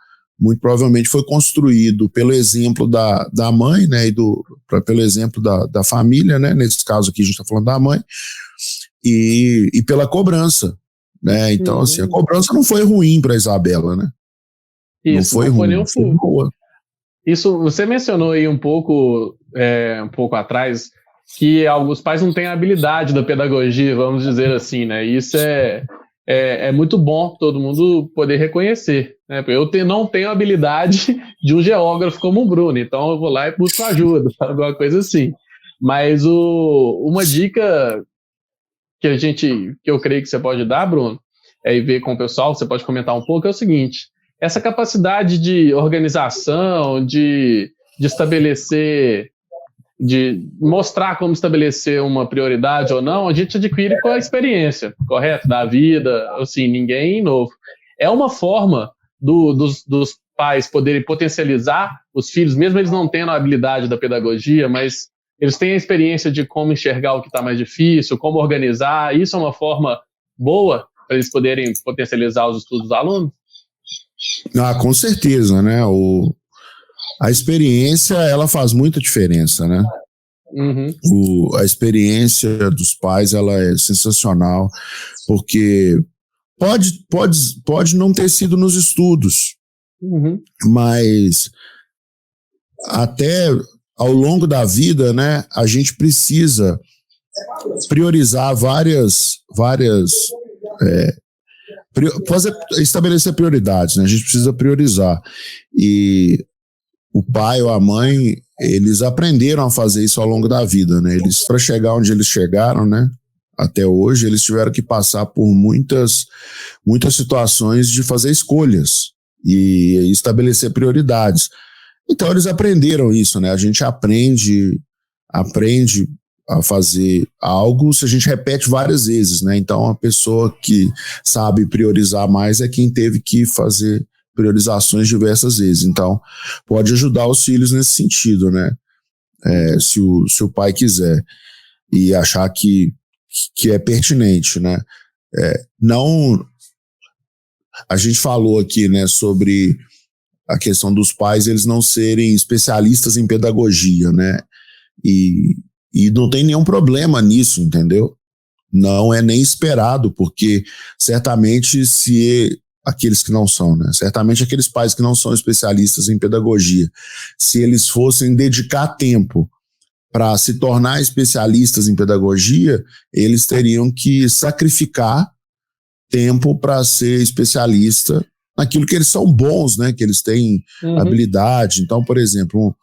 muito provavelmente foi construído pelo exemplo da mãe, né, pelo exemplo da família, né, nesse caso aqui a gente está falando da mãe, e pela cobrança, né, então assim, a cobrança não foi ruim para a Isabela, né, isso, não foi ruim, foi boa. Isso, você mencionou aí um pouco atrás, que alguns pais não têm a habilidade da pedagogia, vamos dizer assim, né, isso é muito bom todo mundo poder reconhecer, né? Eu não tenho a habilidade de um geógrafo como o Bruno, então eu vou lá e busco ajuda, alguma coisa assim. Mas uma dica que eu creio que você pode dar, Bruno, e ver com o pessoal, você pode comentar um pouco, é o seguinte: essa capacidade de organização, de estabelecer, de mostrar como estabelecer uma prioridade ou não, a gente adquire com a experiência, correto? Da vida, assim, ninguém novo. É uma forma dos pais poderem potencializar os filhos, mesmo eles não tendo a habilidade da pedagogia, mas eles têm a experiência de como enxergar o que está mais difícil, como organizar. Isso é uma forma boa para eles poderem potencializar os estudos dos alunos? Com certeza, né? A experiência, ela faz muita diferença, né? A experiência dos pais, ela é sensacional, porque pode não ter sido nos estudos, mas até ao longo da vida, né, a gente precisa priorizar estabelecer prioridades, né? A gente precisa priorizar. E o pai ou a mãe, eles aprenderam a fazer isso ao longo da vida, né? Eles, para chegar onde eles chegaram, né, até hoje, eles tiveram que passar por muitas situações de fazer escolhas e estabelecer prioridades. Então, eles aprenderam isso, né? A gente aprende a fazer algo se a gente repete várias vezes, né? Então, a pessoa que sabe priorizar mais é quem teve que fazer priorizações diversas vezes. Então, pode ajudar os filhos nesse sentido, né? Se o pai quiser e achar que é pertinente, né? Não, a gente falou aqui, né, sobre a questão dos pais eles não serem especialistas em pedagogia, né? E não tem nenhum problema nisso, entendeu? Não é nem esperado, porque certamente aqueles que não são, né? Certamente aqueles pais que não são especialistas em pedagogia, se eles fossem dedicar tempo para se tornar especialistas em pedagogia, eles teriam que sacrificar tempo para ser especialista naquilo que eles são bons, né? Que eles têm habilidade. Então, por exemplo,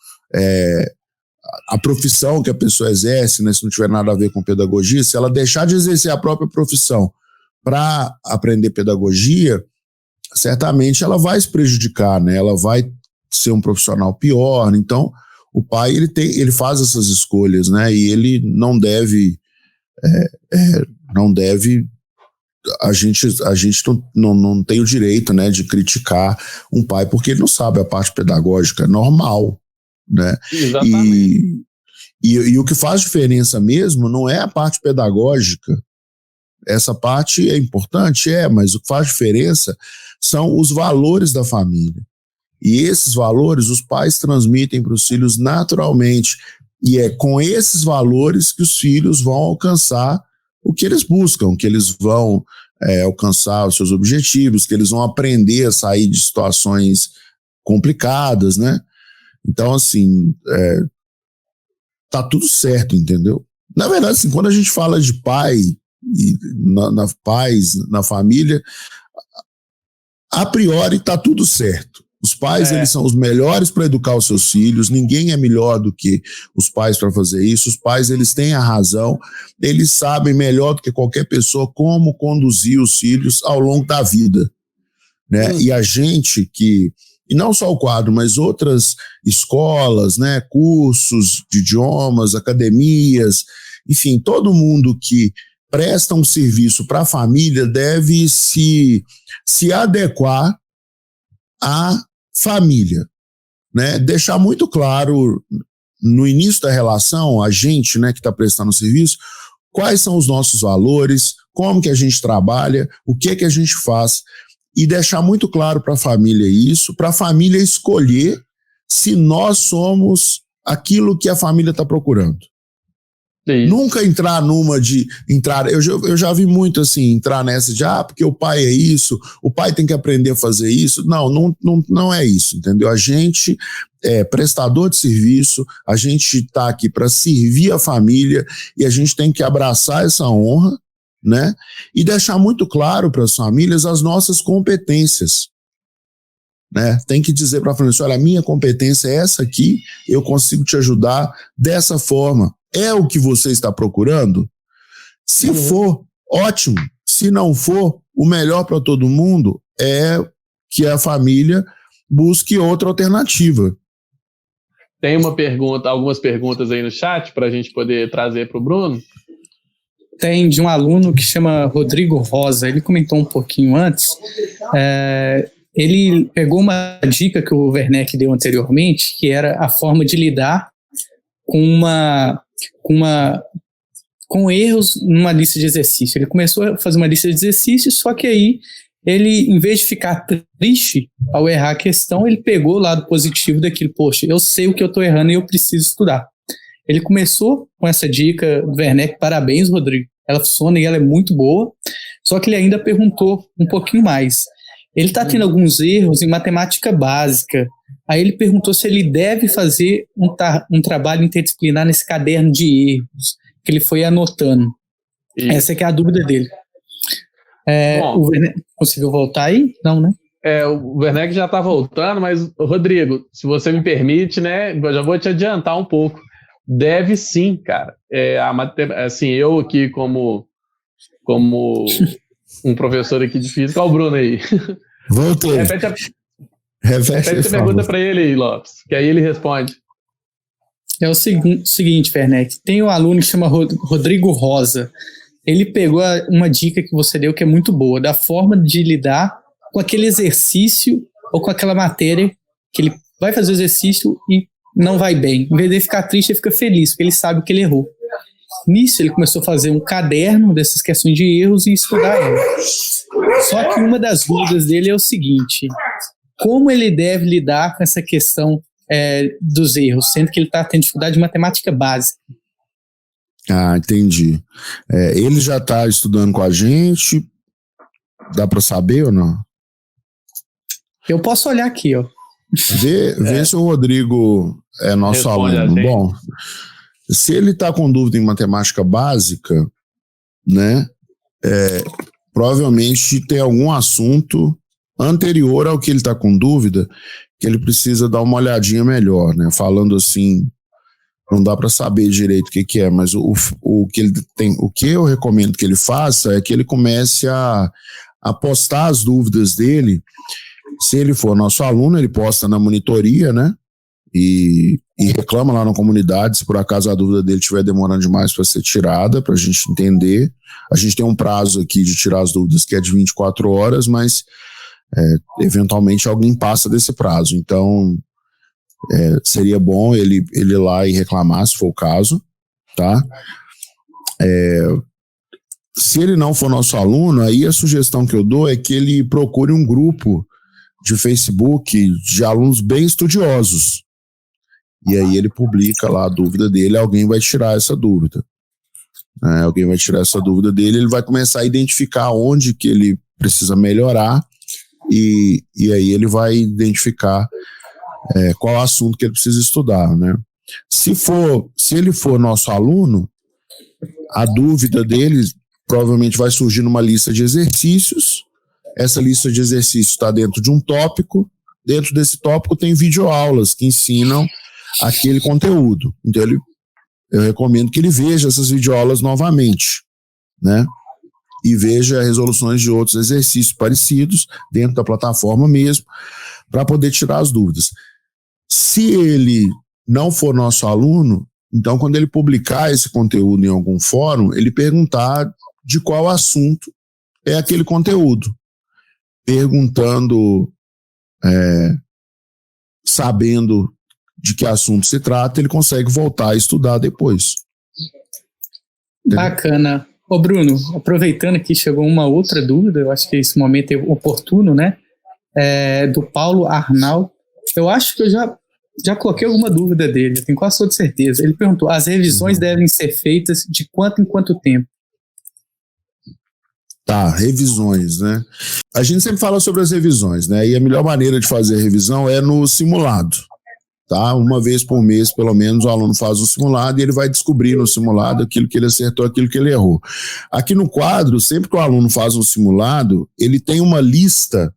a profissão que a pessoa exerce, né, se não tiver nada a ver com pedagogia, se ela deixar de exercer a própria profissão para aprender pedagogia, certamente ela vai se prejudicar, né? Ela vai ser um profissional pior. Então, o pai ele faz essas escolhas, né? E ele não deve a gente não tem o direito, né, de criticar um pai porque ele não sabe a parte pedagógica, é normal, né? Exatamente. E o que faz diferença mesmo não é a parte pedagógica. Essa parte é importante, mas o que faz diferença são os valores da família. E esses valores os pais transmitem para os filhos naturalmente. E é com esses valores que os filhos vão alcançar o que eles buscam, que eles vão alcançar os seus objetivos, que eles vão aprender a sair de situações complicadas, né? Então, assim, tá tudo certo, entendeu? Na verdade, assim, quando a gente fala de pai, na família, a priori tá tudo certo. Os pais, eles são os melhores para educar os seus filhos, ninguém é melhor do que os pais para fazer isso, os pais, eles têm a razão, eles sabem melhor do que qualquer pessoa como conduzir os filhos ao longo da vida, né? E a gente e não só o quadro, mas outras escolas, né, cursos de idiomas, academias, enfim, todo mundo que presta um serviço para a família deve se adequar à família, né? Deixar muito claro no início da relação, a gente, né, que está prestando o serviço, quais são os nossos valores, como que a gente trabalha, o que a gente faz, e deixar muito claro para a família isso, para a família escolher se nós somos aquilo que a família está procurando. Nunca entrar numa de eu já vi muito assim, entrar nessa de porque o pai é isso, o pai tem que aprender a fazer isso. Não é isso, entendeu? A gente é prestador de serviço, a gente está aqui para servir a família e a gente tem que abraçar essa honra, né? E deixar muito claro para as famílias as nossas competências, né? Tem que dizer para a família, olha, a minha competência é essa aqui, eu consigo te ajudar dessa forma. É o que você está procurando? Se for, ótimo. Se não for, o melhor para todo mundo é que a família busque outra alternativa. Tem algumas perguntas aí no chat para a gente poder trazer para o Bruno? Tem de um aluno que chama Rodrigo Rosa, ele comentou um pouquinho antes, ele pegou uma dica que o Werneck deu anteriormente, que era a forma de lidar com erros numa lista de exercício. Ele começou a fazer uma lista de exercícios, só que aí ele, em vez de ficar triste ao errar a questão, ele pegou o lado positivo daquilo. Poxa, eu sei o que eu estou errando e eu preciso estudar. Ele começou com essa dica do Werneck. Parabéns, Rodrigo. Ela funciona e ela é muito boa, só que ele ainda perguntou um pouquinho mais. Ele está tendo alguns erros em matemática básica. Aí ele perguntou se ele deve fazer um trabalho interdisciplinar nesse caderno de erros que ele foi anotando. Essa que é a dúvida dele. O Werneck conseguiu voltar aí? Não, né? O Werneck já está voltando, mas, Rodrigo, se você me permite, né, eu já vou te adiantar um pouco. Deve sim, cara. Assim, eu aqui como um professor aqui de física, olha o Bruno aí. Voltei. Repete a pergunta para ele aí, Lopes, que aí ele responde. É o seguinte, Werneck, tem um aluno que chama Rodrigo Rosa. Ele pegou uma dica que você deu que é muito boa, da forma de lidar com aquele exercício ou com aquela matéria que ele vai fazer o exercício e não vai bem. Em vez de ficar triste, ele fica feliz, porque ele sabe que ele errou. Nisso, ele começou a fazer um caderno dessas questões de erros e estudar elas. Só que uma das dúvidas dele é o seguinte: como ele deve lidar com essa questão dos erros, sendo que ele está tendo dificuldade de matemática básica? Entendi. Ele já está estudando com a gente? Dá para saber ou não? Eu posso olhar aqui, ó. Vê se o Rodrigo é nosso aluno. Assim. Bom, se ele está com dúvida em matemática básica, né, provavelmente tem algum assunto anterior ao que ele está com dúvida que ele precisa dar uma olhadinha melhor, né? Falando assim, não dá para saber direito o que é, mas o que eu recomendo que ele faça é que ele comece a postar as dúvidas dele. Se ele for nosso aluno, ele posta na monitoria, né? E reclama lá na comunidade se por acaso a dúvida dele estiver demorando demais para ser tirada, para a gente entender. A gente tem um prazo aqui de tirar as dúvidas que é de 24 horas, mas eventualmente alguém passa desse prazo. Então, seria bom ele ir lá e reclamar, se for o caso, tá? Se ele não for nosso aluno, aí a sugestão que eu dou é que ele procure um grupo de Facebook de alunos bem estudiosos. E aí ele publica lá a dúvida dele, alguém vai tirar essa dúvida. Alguém vai tirar essa dúvida dele, ele vai começar a identificar onde que ele precisa melhorar e aí ele vai identificar qual assunto que ele precisa estudar, né? Se ele for nosso aluno, a dúvida dele provavelmente vai surgir numa lista de exercícios. Essa lista de exercícios está dentro de um tópico. Dentro desse tópico tem videoaulas que ensinam aquele conteúdo. Então eu recomendo que ele veja essas videoaulas novamente, né? E veja resoluções de outros exercícios parecidos dentro da plataforma mesmo, para poder tirar as dúvidas. Se ele não for nosso aluno, então quando ele publicar esse conteúdo em algum fórum, ele perguntar de qual assunto é aquele conteúdo. Perguntando, sabendo de que assunto se trata, ele consegue voltar a estudar depois. Bacana. Ô Bruno, aproveitando que chegou uma outra dúvida, eu acho que esse momento é oportuno, né? Do Paulo Arnal. Eu acho que eu já coloquei alguma dúvida dele, eu tenho quase toda certeza. Ele perguntou, as revisões devem ser feitas de quanto em quanto tempo? Tá, revisões, né? A gente sempre fala sobre as revisões, né? E a melhor maneira de fazer a revisão é no simulado, tá? Uma vez por mês, pelo menos, o aluno faz um simulado e ele vai descobrir no simulado aquilo que ele acertou, aquilo que ele errou. Aqui no quadro, sempre que o aluno faz um simulado, ele tem uma lista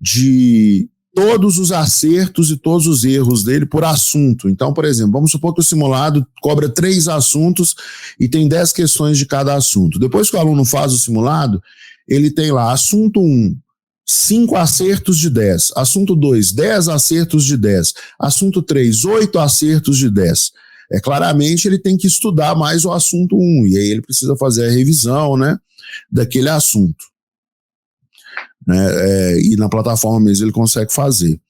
de todos os acertos e todos os erros dele por assunto. Então, por exemplo, vamos supor que o simulado cobra 3 assuntos e tem 10 questões de cada assunto. Depois que o aluno faz o simulado, ele tem lá assunto 1, 5 acertos de 10. Assunto 2, 10 acertos de 10. Assunto 3, 8 acertos de 10. Claramente ele tem que estudar mais o assunto 1, e aí ele precisa fazer a revisão, né, daquele assunto. Né, e na plataforma mesmo ele consegue fazer.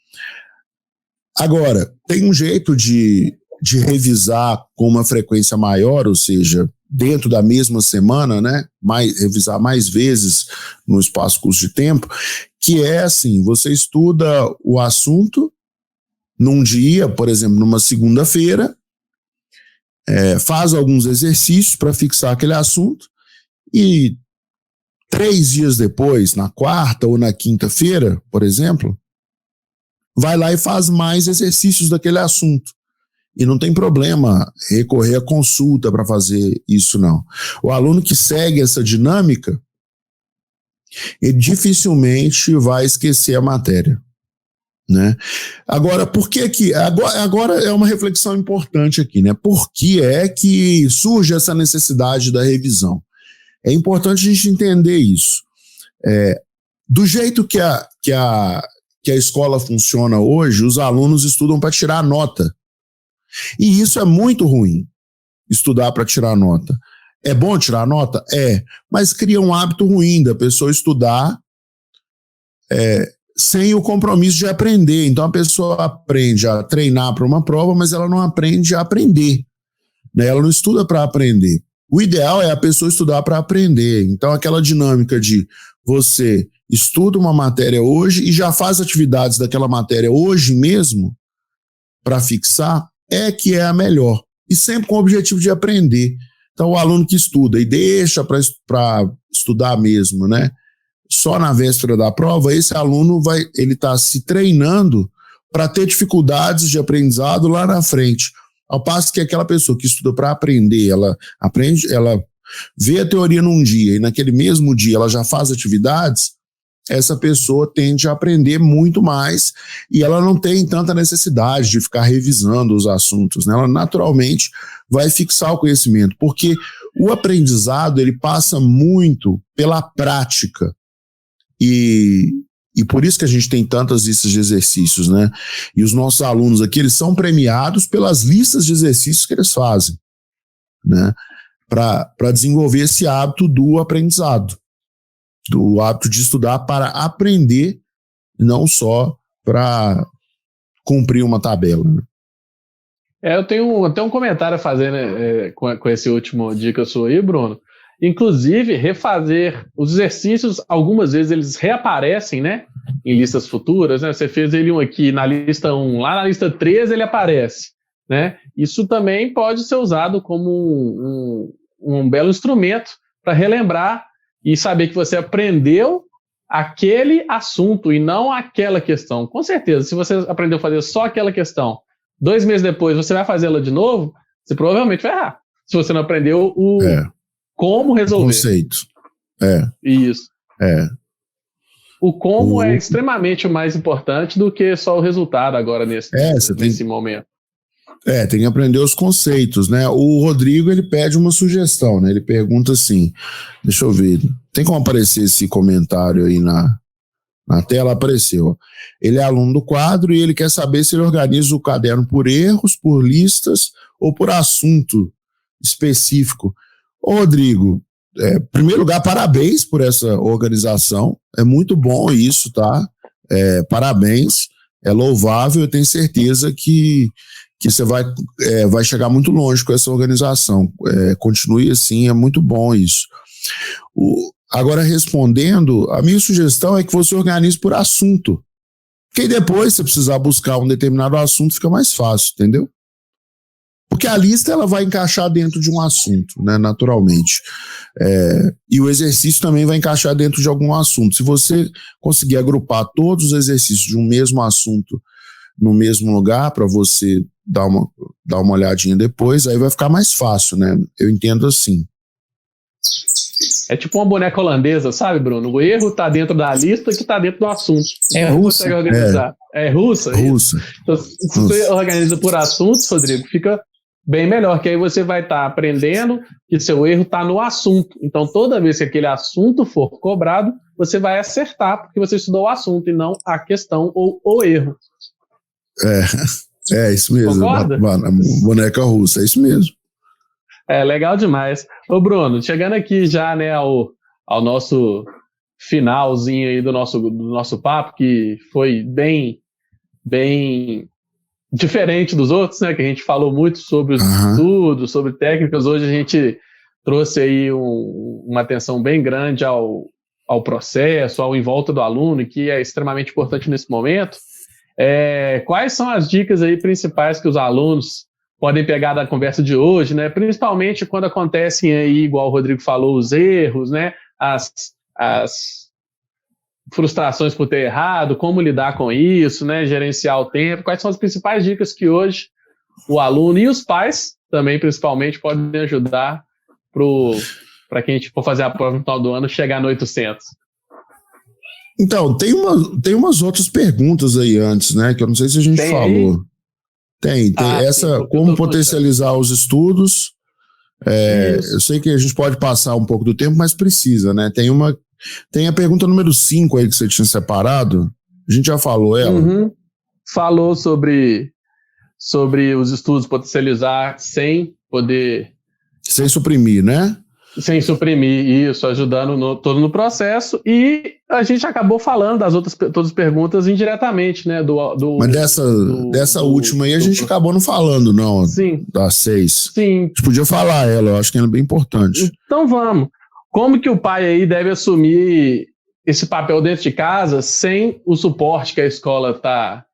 Agora, tem um jeito de revisar com uma frequência maior, ou seja, dentro da mesma semana, né, revisar mais vezes no espaço curto de tempo, que é assim, você estuda o assunto num dia, por exemplo, numa segunda-feira, faz alguns exercícios para fixar aquele assunto e 3 dias depois, na quarta ou na quinta-feira, por exemplo, vai lá e faz mais exercícios daquele assunto. E não tem problema recorrer à consulta para fazer isso, não. O aluno que segue essa dinâmica, ele dificilmente vai esquecer a matéria, né? Agora, por que que... Agora é uma reflexão importante aqui, né? Por que é que surge essa necessidade da revisão? É importante a gente entender isso. Do jeito que a escola funciona hoje, os alunos estudam para tirar nota. E isso é muito ruim, estudar para tirar nota. É bom tirar nota? Mas cria um hábito ruim da pessoa estudar sem o compromisso de aprender. Então a pessoa aprende a treinar para uma prova, mas ela não aprende a aprender, né? Ela não estuda para aprender. O ideal é a pessoa estudar para aprender. Então, aquela dinâmica de você estuda uma matéria hoje e já faz atividades daquela matéria hoje mesmo para fixar, que é a melhor. E sempre com o objetivo de aprender. Então, o aluno que estuda e deixa para estudar mesmo, né, só na véspera da prova, esse aluno ele está se treinando para ter dificuldades de aprendizado lá na frente. Ao passo que aquela pessoa que estuda para aprender, ela vê a teoria num dia e naquele mesmo dia ela já faz atividades, essa pessoa tende a aprender muito mais e ela não tem tanta necessidade de ficar revisando os assuntos, né? Ela naturalmente vai fixar o conhecimento, porque o aprendizado ele passa muito pela prática e por isso que a gente tem tantas listas de exercícios, né? E os nossos alunos aqui, eles são premiados pelas listas de exercícios que eles fazem, né? Para desenvolver esse hábito do aprendizado, do hábito de estudar para aprender, não só para cumprir uma tabela, né? Eu tenho até um comentário a fazer, né, com esse último dica sua aí, Bruno. Inclusive, refazer os exercícios, algumas vezes eles reaparecem, né? em listas futuras, né? Você fez ele um aqui na lista 1, lá na lista 3 ele aparece, né? Isso também pode ser usado como um belo instrumento para relembrar e saber que você aprendeu aquele assunto e não aquela questão. Com certeza, se você aprendeu a fazer só aquela questão, 2 meses depois você vai fazê-la de novo, você provavelmente vai errar. Se você não aprendeu como resolver. Conceito. Isso. O como O- é extremamente mais importante do que só o resultado agora nesse momento. Tem que aprender os conceitos, né? O Rodrigo, ele pede uma sugestão, né? Ele pergunta assim, deixa eu ver, tem como aparecer esse comentário aí na tela? Apareceu. Ele é aluno do quadro e ele quer saber se ele organiza o caderno por erros, por listas ou por assunto específico. Ô, Rodrigo, em primeiro lugar, parabéns por essa organização, é muito bom isso, tá? Parabéns, é louvável, eu tenho certeza que você vai chegar muito longe com essa organização. Continue assim, é muito bom isso. Agora, respondendo, a minha sugestão é que você organize por assunto. Porque depois, se você precisar buscar um determinado assunto, fica mais fácil, entendeu? Porque a lista ela vai encaixar dentro de um assunto, né, naturalmente. E o exercício também vai encaixar dentro de algum assunto. Se você conseguir agrupar todos os exercícios de um mesmo assunto no mesmo lugar, para você dar uma olhadinha depois, aí vai ficar mais fácil, né? Eu entendo assim. É tipo uma boneca holandesa, sabe, Bruno? O erro está dentro da lista que está dentro do assunto. É russa. Consegue organizar. É russa? Russa. Então, se você organiza por assuntos, Rodrigo, fica bem melhor, que aí você vai estar aprendendo que seu erro está no assunto. Então, toda vez que aquele assunto for cobrado, você vai acertar, porque você estudou o assunto e não a questão ou o erro. Isso mesmo. Concorda? Boneca russa, é isso mesmo. Legal demais. Ô, Bruno, chegando aqui já, né, ao nosso finalzinho aí do nosso papo, que foi bem diferente dos outros, né, que a gente falou muito sobre os estudos, sobre técnicas. Hoje a gente trouxe aí uma atenção bem grande ao processo, ao em volta do aluno, que é extremamente importante nesse momento. Quais são as dicas aí principais que os alunos podem pegar da conversa de hoje, né? Principalmente quando acontecem aí, igual o Rodrigo falou, os erros, né? As frustrações por ter errado, como lidar com isso, né? Gerenciar o tempo. Quais são as principais dicas que hoje o aluno e os pais também, principalmente, podem ajudar para quem a gente for fazer a prova no final do ano chegar no 800? Então, tem umas outras perguntas aí antes, né? Que eu não sei se a gente falou. Aí? Tem essa, sim, como potencializar os estudos. Eu sei que a gente pode passar um pouco do tempo, mas precisa, né? Tem a pergunta número 5 aí que você tinha separado. A gente já falou ela? Falou sobre os estudos potencializar sem suprimir, né? Sem suprimir, isso, ajudando todo no processo. E a gente acabou falando das todas as perguntas indiretamente, né? Mas dessa última aí a gente acabou não falando, não. Sim. Das 6. Sim. A gente podia falar ela, eu acho que ela é bem importante. Então vamos. Como que o pai aí deve assumir esse papel dentro de casa sem o suporte que a escola tá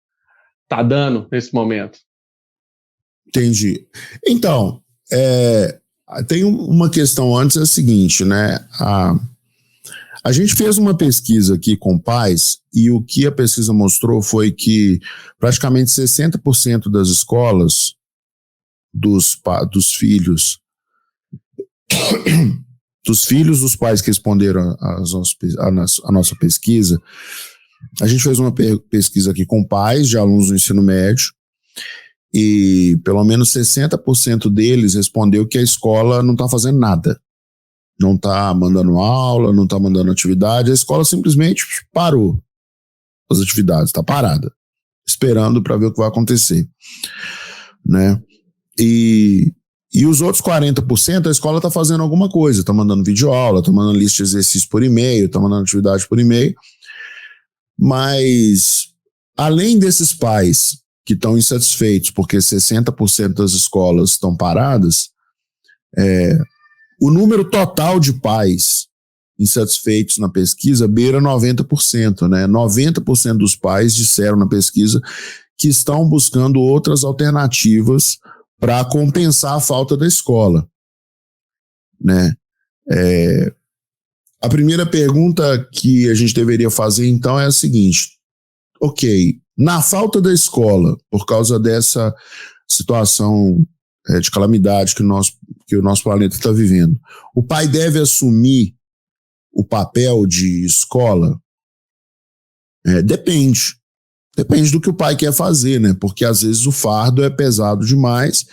dando nesse momento? Entendi. Então, tem uma questão antes, é a seguinte, né? A gente fez uma pesquisa aqui com pais e o que a pesquisa mostrou foi que praticamente 60% das escolas dos filhos dos pais que responderam a nossa pesquisa, a gente fez uma pesquisa aqui com pais de alunos do ensino médio e pelo menos 60% deles respondeu que a escola não está fazendo nada. Não está mandando aula, não está mandando atividade, a escola simplesmente parou as atividades, está parada, esperando para ver o que vai acontecer, né? E os outros 40%, a escola está fazendo alguma coisa, está mandando videoaula, está mandando lista de exercícios por e-mail, está mandando atividade por e-mail, mas além desses pais que estão insatisfeitos porque 60% das escolas estão paradas, o número total de pais insatisfeitos na pesquisa beira 90%, né? 90% dos pais disseram na pesquisa que estão buscando outras alternativas para compensar a falta da escola, né? A primeira pergunta que a gente deveria fazer, então, é a seguinte: ok, na falta da escola, por causa dessa situação de calamidade que o nosso planeta está vivendo, o pai deve assumir o papel de escola? Depende. Depende do que o pai quer fazer, né? Porque às vezes o fardo é pesado demais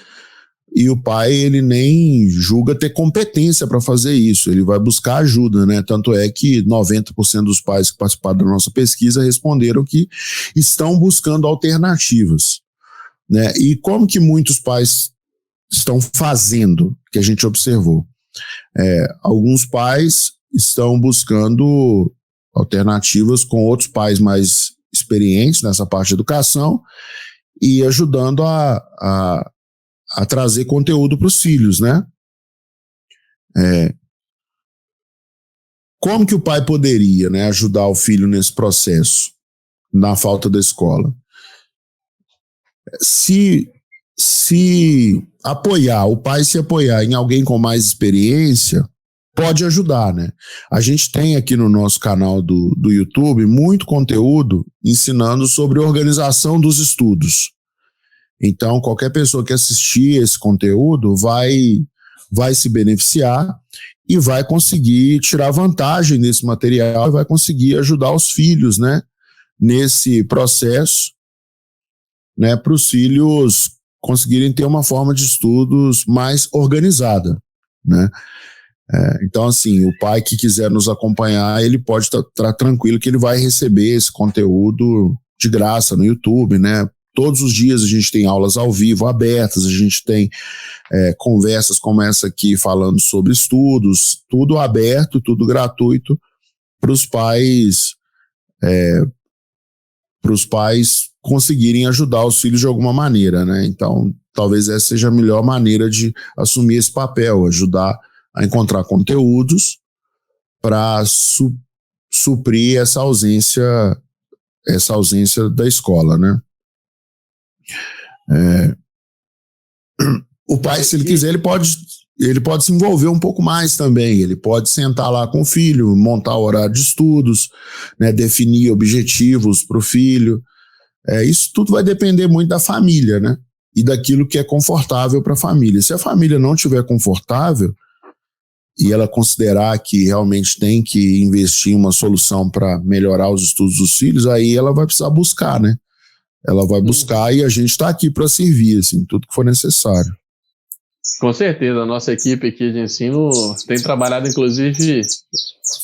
e o pai, ele nem julga ter competência para fazer isso, ele vai buscar ajuda, né? Tanto é que 90% dos pais que participaram da nossa pesquisa responderam que estão buscando alternativas, né? E como que muitos pais estão fazendo, que a gente observou? Alguns pais estão buscando alternativas com outros pais mais experientes nessa parte de educação e ajudando a trazer conteúdo para os filhos, né? Como que o pai poderia, né, ajudar o filho nesse processo, na falta da escola? Se o pai se apoiar em alguém com mais experiência, pode ajudar, né? A gente tem aqui no nosso canal do YouTube muito conteúdo ensinando sobre organização dos estudos. Então, qualquer pessoa que assistir esse conteúdo vai se beneficiar e vai conseguir tirar vantagem desse material e vai conseguir ajudar os filhos, né, nesse processo, né, para os filhos conseguirem ter uma forma de estudos mais organizada, né? Então, assim, o pai que quiser nos acompanhar, ele pode estar tranquilo que ele vai receber esse conteúdo de graça no YouTube, né? Todos os dias a gente tem aulas ao vivo abertas, a gente tem conversas como essa aqui falando sobre estudos, tudo aberto, tudo gratuito para os pais conseguirem ajudar os filhos de alguma maneira, né? Então, talvez essa seja a melhor maneira de assumir esse papel, ajudar a encontrar conteúdos para suprir essa ausência da escola, né? O pai, se ele quiser, ele pode se envolver um pouco mais também, ele pode sentar lá com o filho, montar o horário de estudos, né, definir objetivos para o filho. Isso tudo vai depender muito da família, né? E daquilo que é confortável para a família. Se a família não estiver confortável e ela considerar que realmente tem que investir em uma solução para melhorar os estudos dos filhos, aí ela vai precisar buscar, né? Ela vai buscar e a gente está aqui para servir, assim, tudo que for necessário. Com certeza, a nossa equipe aqui de ensino tem trabalhado, inclusive,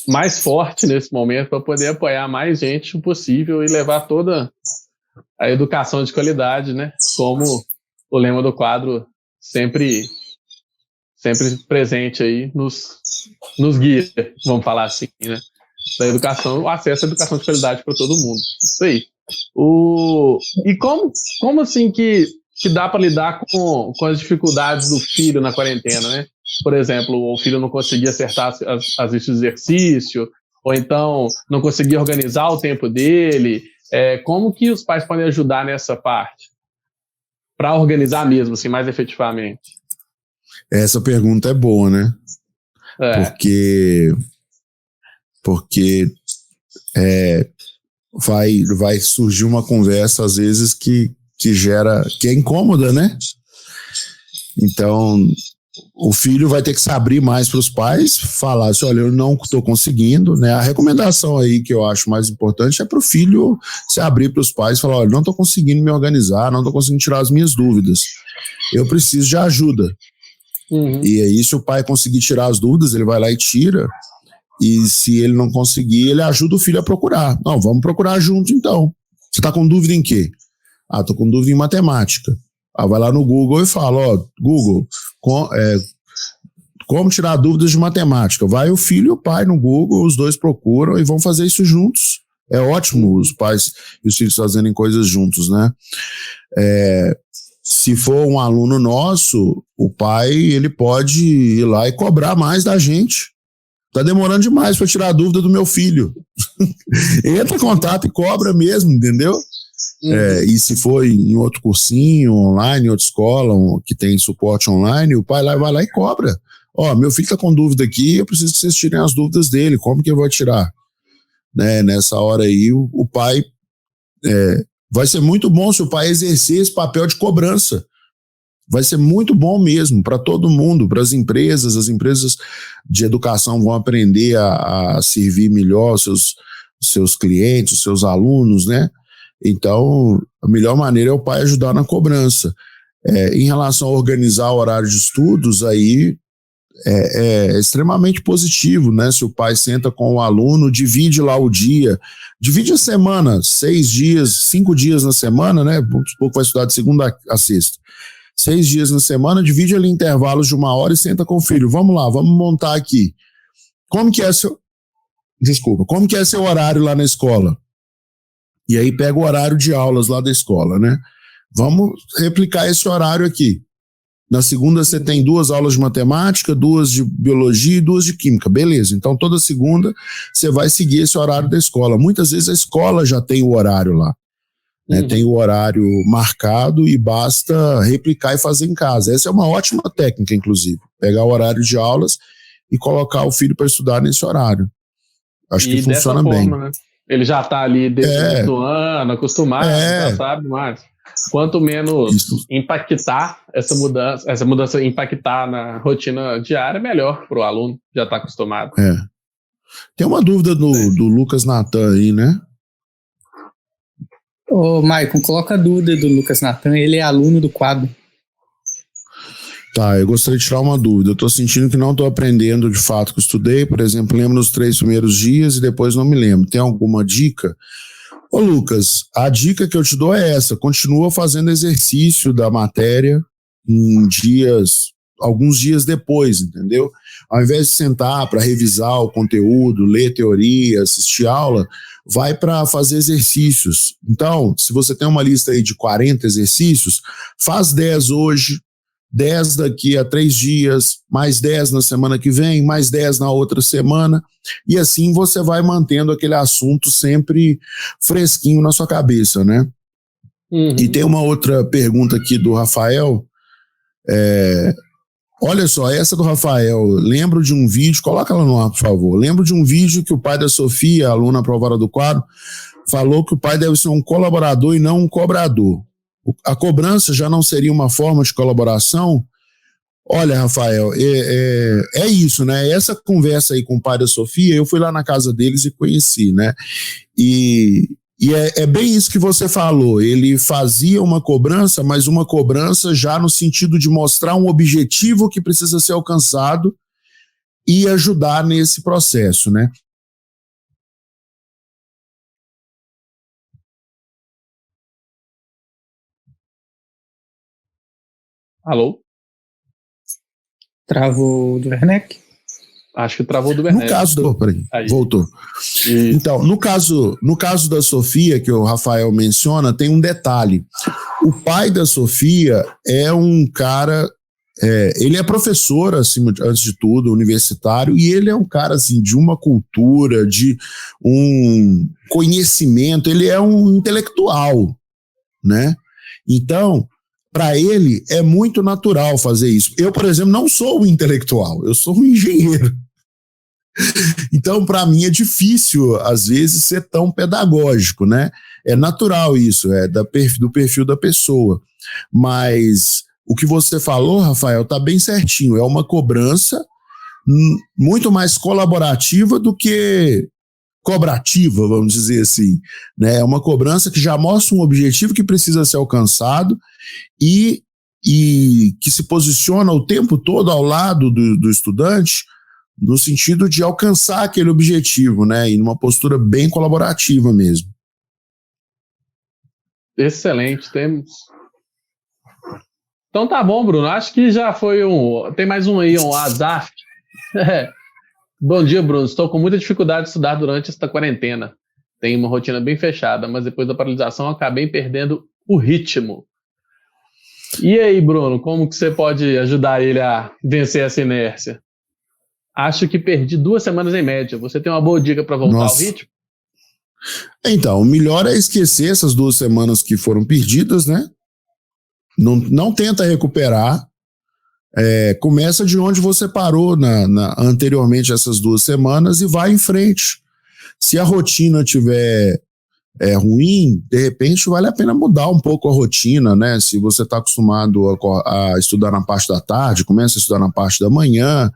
mais forte nesse momento para poder apoiar mais gente possível e levar toda a educação de qualidade, né? Como o lema do quadro sempre presente aí nos guia, vamos falar assim, né? Da educação, o acesso à educação de qualidade para todo mundo. Isso aí. E como assim que dá para lidar com as dificuldades do filho na quarentena, né? Por exemplo, o filho não conseguia acertar as listas de exercício, ou então não conseguia organizar o tempo dele. Como que os pais podem ajudar nessa parte? Para organizar mesmo, assim, mais efetivamente. Essa pergunta é boa, né? Porque vai surgir uma conversa, às vezes, que é incômoda, né? Então, o filho vai ter que se abrir mais para os pais, falar assim, olha, eu não estou conseguindo, né? A recomendação aí que eu acho mais importante é para o filho se abrir para os pais e falar, olha, não estou conseguindo me organizar, não estou conseguindo tirar as minhas dúvidas, eu preciso de ajuda. Uhum. E aí, se o pai conseguir tirar as dúvidas, ele vai lá e tira, e se ele não conseguir, ele ajuda o filho a procurar. Não, vamos procurar junto então. Você está com dúvida em quê? Estou com dúvida em matemática. Vai lá no Google e fala, Google, como tirar dúvidas de matemática? Vai o filho e o pai no Google, os dois procuram e vão fazer isso juntos. É ótimo os pais e os filhos fazerem coisas juntos, né? Se for um aluno nosso, o pai, ele pode ir lá e cobrar mais da gente. Tá demorando demais para tirar a dúvida do meu filho. Entra em contato e cobra mesmo, entendeu? E se for em outro cursinho, online, em outra escola, que tem suporte online, o pai vai lá e cobra. Meu filho tá com dúvida aqui, eu preciso que vocês tirem as dúvidas dele, como que eu vou tirar? Né? Nessa hora aí, o pai... vai ser muito bom se o pai exercer esse papel de cobrança. Vai ser muito bom mesmo para todo mundo, para as empresas de educação vão aprender a servir melhor os seus clientes, os seus alunos, né? Então, a melhor maneira é o pai ajudar na cobrança. Em relação a organizar o horário de estudos, aí é extremamente positivo, né? Se o pai senta com o aluno, divide lá o dia, divide a semana, 6 dias, 5 dias na semana, né? Vamos supor que vai estudar de segunda a sexta. 6 dias na semana, divide ali intervalos de 1 hora e senta com o filho. Vamos lá, vamos montar aqui. Como que é seu horário lá na escola? E aí pega o horário de aulas lá da escola, né? Vamos replicar esse horário aqui. Na segunda você tem 2 aulas de matemática, 2 de biologia e 2 de química. Beleza, então toda segunda você vai seguir esse horário da escola. Muitas vezes a escola já tem o horário lá. Tem o horário marcado e basta replicar e fazer em casa. Essa é uma ótima técnica, inclusive. Pegar o horário de aulas e colocar o filho para estudar nesse horário. Acho que funciona bem. Né? Ele já está ali desde do ano, acostumado, já sabe mais. Quanto menos impactar essa mudança impactar na rotina diária, melhor para o aluno, já está acostumado. Tem uma dúvida do Lucas Natan aí, né? Ô, Maicon, coloca a dúvida do Lucas Natan, ele é aluno do quadro. Tá, eu gostaria de tirar uma dúvida. Eu estou sentindo que não estou aprendendo de fato que eu estudei, por exemplo, lembro nos 3 primeiros dias e depois não me lembro. Tem alguma dica? Ô Lucas, a dica que eu te dou é essa, continua fazendo exercício da matéria em alguns dias depois, entendeu? Ao invés de sentar para revisar o conteúdo, ler teoria, assistir aula, vai para fazer exercícios. Então, se você tem uma lista aí de 40 exercícios, faz 10 hoje, 10 daqui a 3 dias, mais 10 na semana que vem, mais 10 na outra semana, e assim você vai mantendo aquele assunto sempre fresquinho na sua cabeça, né? E tem uma outra pergunta aqui do Rafael, olha só, essa do Rafael, lembro de um vídeo, coloca ela no ar, por favor. Lembro de um vídeo que o pai da Sofia, aluna aprovada do quadro, falou que o pai deve ser um colaborador e não um cobrador. A cobrança já não seria uma forma de colaboração? Olha, Rafael, é isso, né? Essa conversa aí com o pai da Sofia, eu fui lá na casa deles e conheci, né? E é bem isso que você falou, ele fazia uma cobrança, mas uma cobrança já no sentido de mostrar um objetivo que precisa ser alcançado e ajudar nesse processo, né? Alô? Travou do Werneck? Acho que travou do Werneck. No caso peraí, voltou. Então, no caso da Sofia, que o Rafael menciona, tem um detalhe. O pai da Sofia é um cara, ele é professor, assim, antes de tudo, universitário, e ele é um cara, assim, de uma cultura, de um conhecimento, ele é um intelectual, né? Então, para ele, é muito natural fazer isso. Eu, por exemplo, não sou um intelectual, eu sou um engenheiro. Então, para mim, é difícil, às vezes, ser tão pedagógico, né? É natural isso, do perfil da pessoa. Mas o que você falou, Rafael, está bem certinho. É uma cobrança muito mais colaborativa do que cobrativa, vamos dizer assim, né? É uma cobrança que já mostra um objetivo que precisa ser alcançado e que se posiciona o tempo todo ao lado do estudante no sentido de alcançar aquele objetivo, né? E numa postura bem colaborativa mesmo. Excelente, temos. Então tá bom, Bruno. Acho que já foi tem mais um aí, um WhatsApp. Bom dia, Bruno. Estou com muita dificuldade de estudar durante esta quarentena. Tenho uma rotina bem fechada, mas depois da paralisação acabei perdendo o ritmo. E aí, Bruno, como que você pode ajudar ele a vencer essa inércia? acho que perdi 2 semanas em média. Você tem uma boa dica para voltar ao ritmo? Então, o melhor é esquecer essas 2 semanas que foram perdidas, né? Não tenta recuperar. Começa de onde você parou anteriormente essas 2 semanas e vai em frente. Se a rotina tiver ruim, de repente vale a pena mudar um pouco a rotina, né? Se você está acostumado a estudar na parte da tarde, começa a estudar na parte da manhã,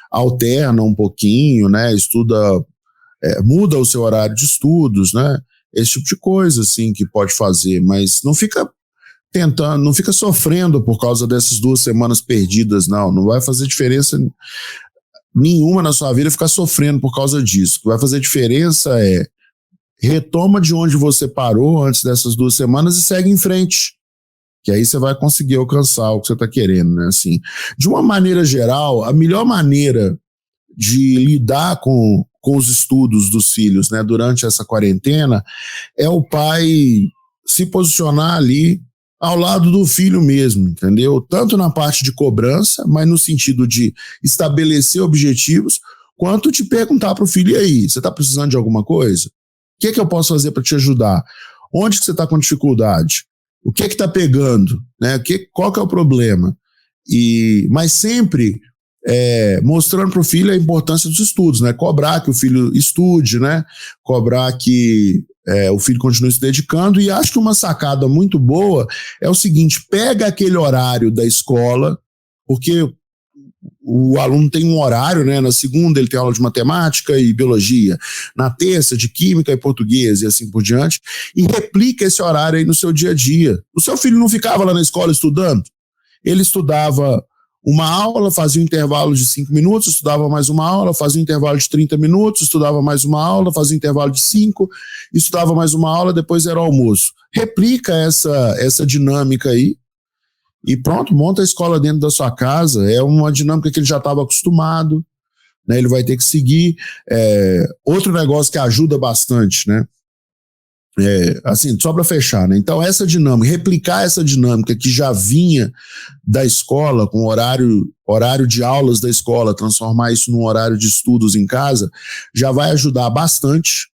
alterna um pouquinho, né? Muda o seu horário de estudos, né? Esse tipo de coisa, assim, que pode fazer, mas não fica não fica sofrendo por causa dessas 2 semanas perdidas, não vai fazer diferença nenhuma na sua vida ficar sofrendo por causa disso. O que vai fazer diferença é retoma de onde você parou antes dessas 2 semanas e segue em frente, que aí você vai conseguir alcançar o que você está querendo, né? Assim, de uma maneira geral, a melhor maneira de lidar com os estudos dos filhos, né, durante essa quarentena é o pai se posicionar ali ao lado do filho mesmo, entendeu? Tanto na parte de cobrança, mas no sentido de estabelecer objetivos, quanto de perguntar para o filho: e aí, você está precisando de alguma coisa? O que é que eu posso fazer para te ajudar? Onde que você está com dificuldade? O que é que está pegando? Né? Qual que é o problema? Mas sempre mostrando para o filho a importância dos estudos, né? Cobrar que o filho estude, né? Cobrar que o filho continue se dedicando. E acho que uma sacada muito boa é o seguinte: pega aquele horário da escola, porque o aluno tem um horário, né? Na segunda ele tem aula de matemática e biologia, na terça de química e português e assim por diante, e replica esse horário aí no seu dia a dia. O seu filho não ficava lá na escola estudando? Ele estudava uma aula, fazia um intervalo de 5 minutos, estudava mais uma aula, fazia um intervalo de 30 minutos, estudava mais uma aula, fazia um intervalo de 5, estudava mais uma aula, depois era o almoço. Replica essa dinâmica aí e pronto, monta a escola dentro da sua casa. É uma dinâmica que ele já estava acostumado, né? Ele vai ter que seguir. Outro negócio que ajuda bastante, né? Assim, só para fechar, né? Então, essa dinâmica, replicar essa dinâmica que já vinha da escola, com horário de aulas da escola, transformar isso num horário de estudos em casa, já vai ajudar bastante,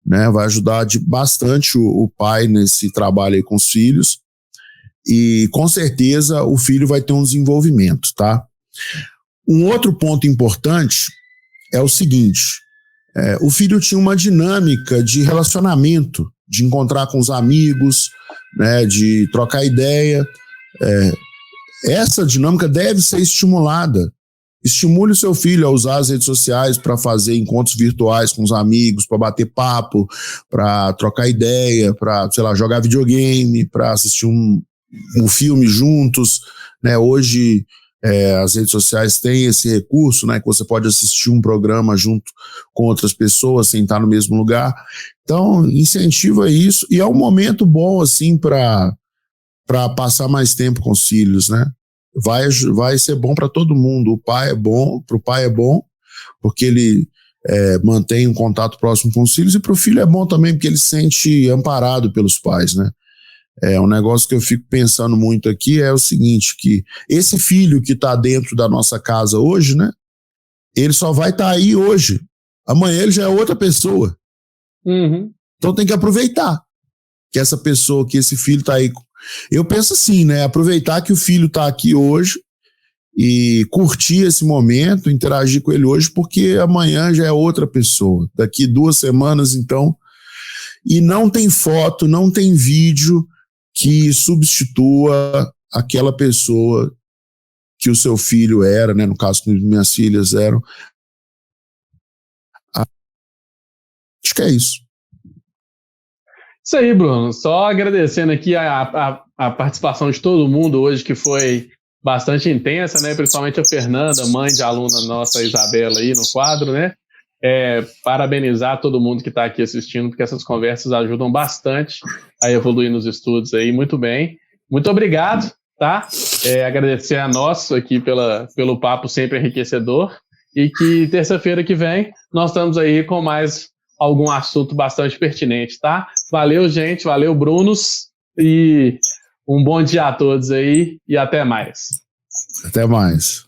né? Vai ajudar bastante o pai nesse trabalho aí com os filhos, e com certeza o filho vai ter um desenvolvimento, tá? Um outro ponto importante é o seguinte: o filho tinha uma dinâmica de relacionamento, de encontrar com os amigos, né, de trocar ideia. Essa dinâmica deve ser estimulada. Estimule o seu filho a usar as redes sociais para fazer encontros virtuais com os amigos, para bater papo, para trocar ideia, para, sei lá, jogar videogame, para assistir um filme juntos, né? Hoje as redes sociais têm esse recurso, né, que você pode assistir um programa junto com outras pessoas sem estar no mesmo lugar. Então, incentiva isso, e é um momento bom assim para passar mais tempo com os filhos, né? Vai ser bom para todo mundo. O pai é bom, para o pai é bom, porque ele mantém um contato próximo com os filhos, e para o filho é bom também, porque ele se sente amparado pelos pais, né? Um negócio que eu fico pensando muito aqui é o seguinte, que esse filho que está dentro da nossa casa hoje, né, ele só vai estar aí hoje. Amanhã ele já é outra pessoa. Uhum. Então tem que aproveitar que essa pessoa, que esse filho está aí. Eu penso assim, né, aproveitar que o filho está aqui hoje e curtir esse momento, interagir com ele hoje, porque amanhã já é outra pessoa. Daqui 2 semanas, então. E não tem foto, não tem vídeo que substitua aquela pessoa que o seu filho era, né? No caso que minhas filhas eram. Acho que é isso. Isso aí, Bruno. Só agradecendo aqui a participação de todo mundo hoje, que foi bastante intensa, né? Principalmente a Fernanda, mãe de aluna nossa, Isabela, aí no quadro, né? Parabenizar todo mundo que está aqui assistindo, porque essas conversas ajudam bastante a evoluir nos estudos aí. Muito bem. Muito obrigado, tá? Agradecer a nós aqui pelo papo sempre enriquecedor, e que terça-feira que vem nós estamos aí com mais algum assunto bastante pertinente, tá? Valeu, gente. Valeu, Brunos. E um bom dia a todos aí e até mais. Até mais.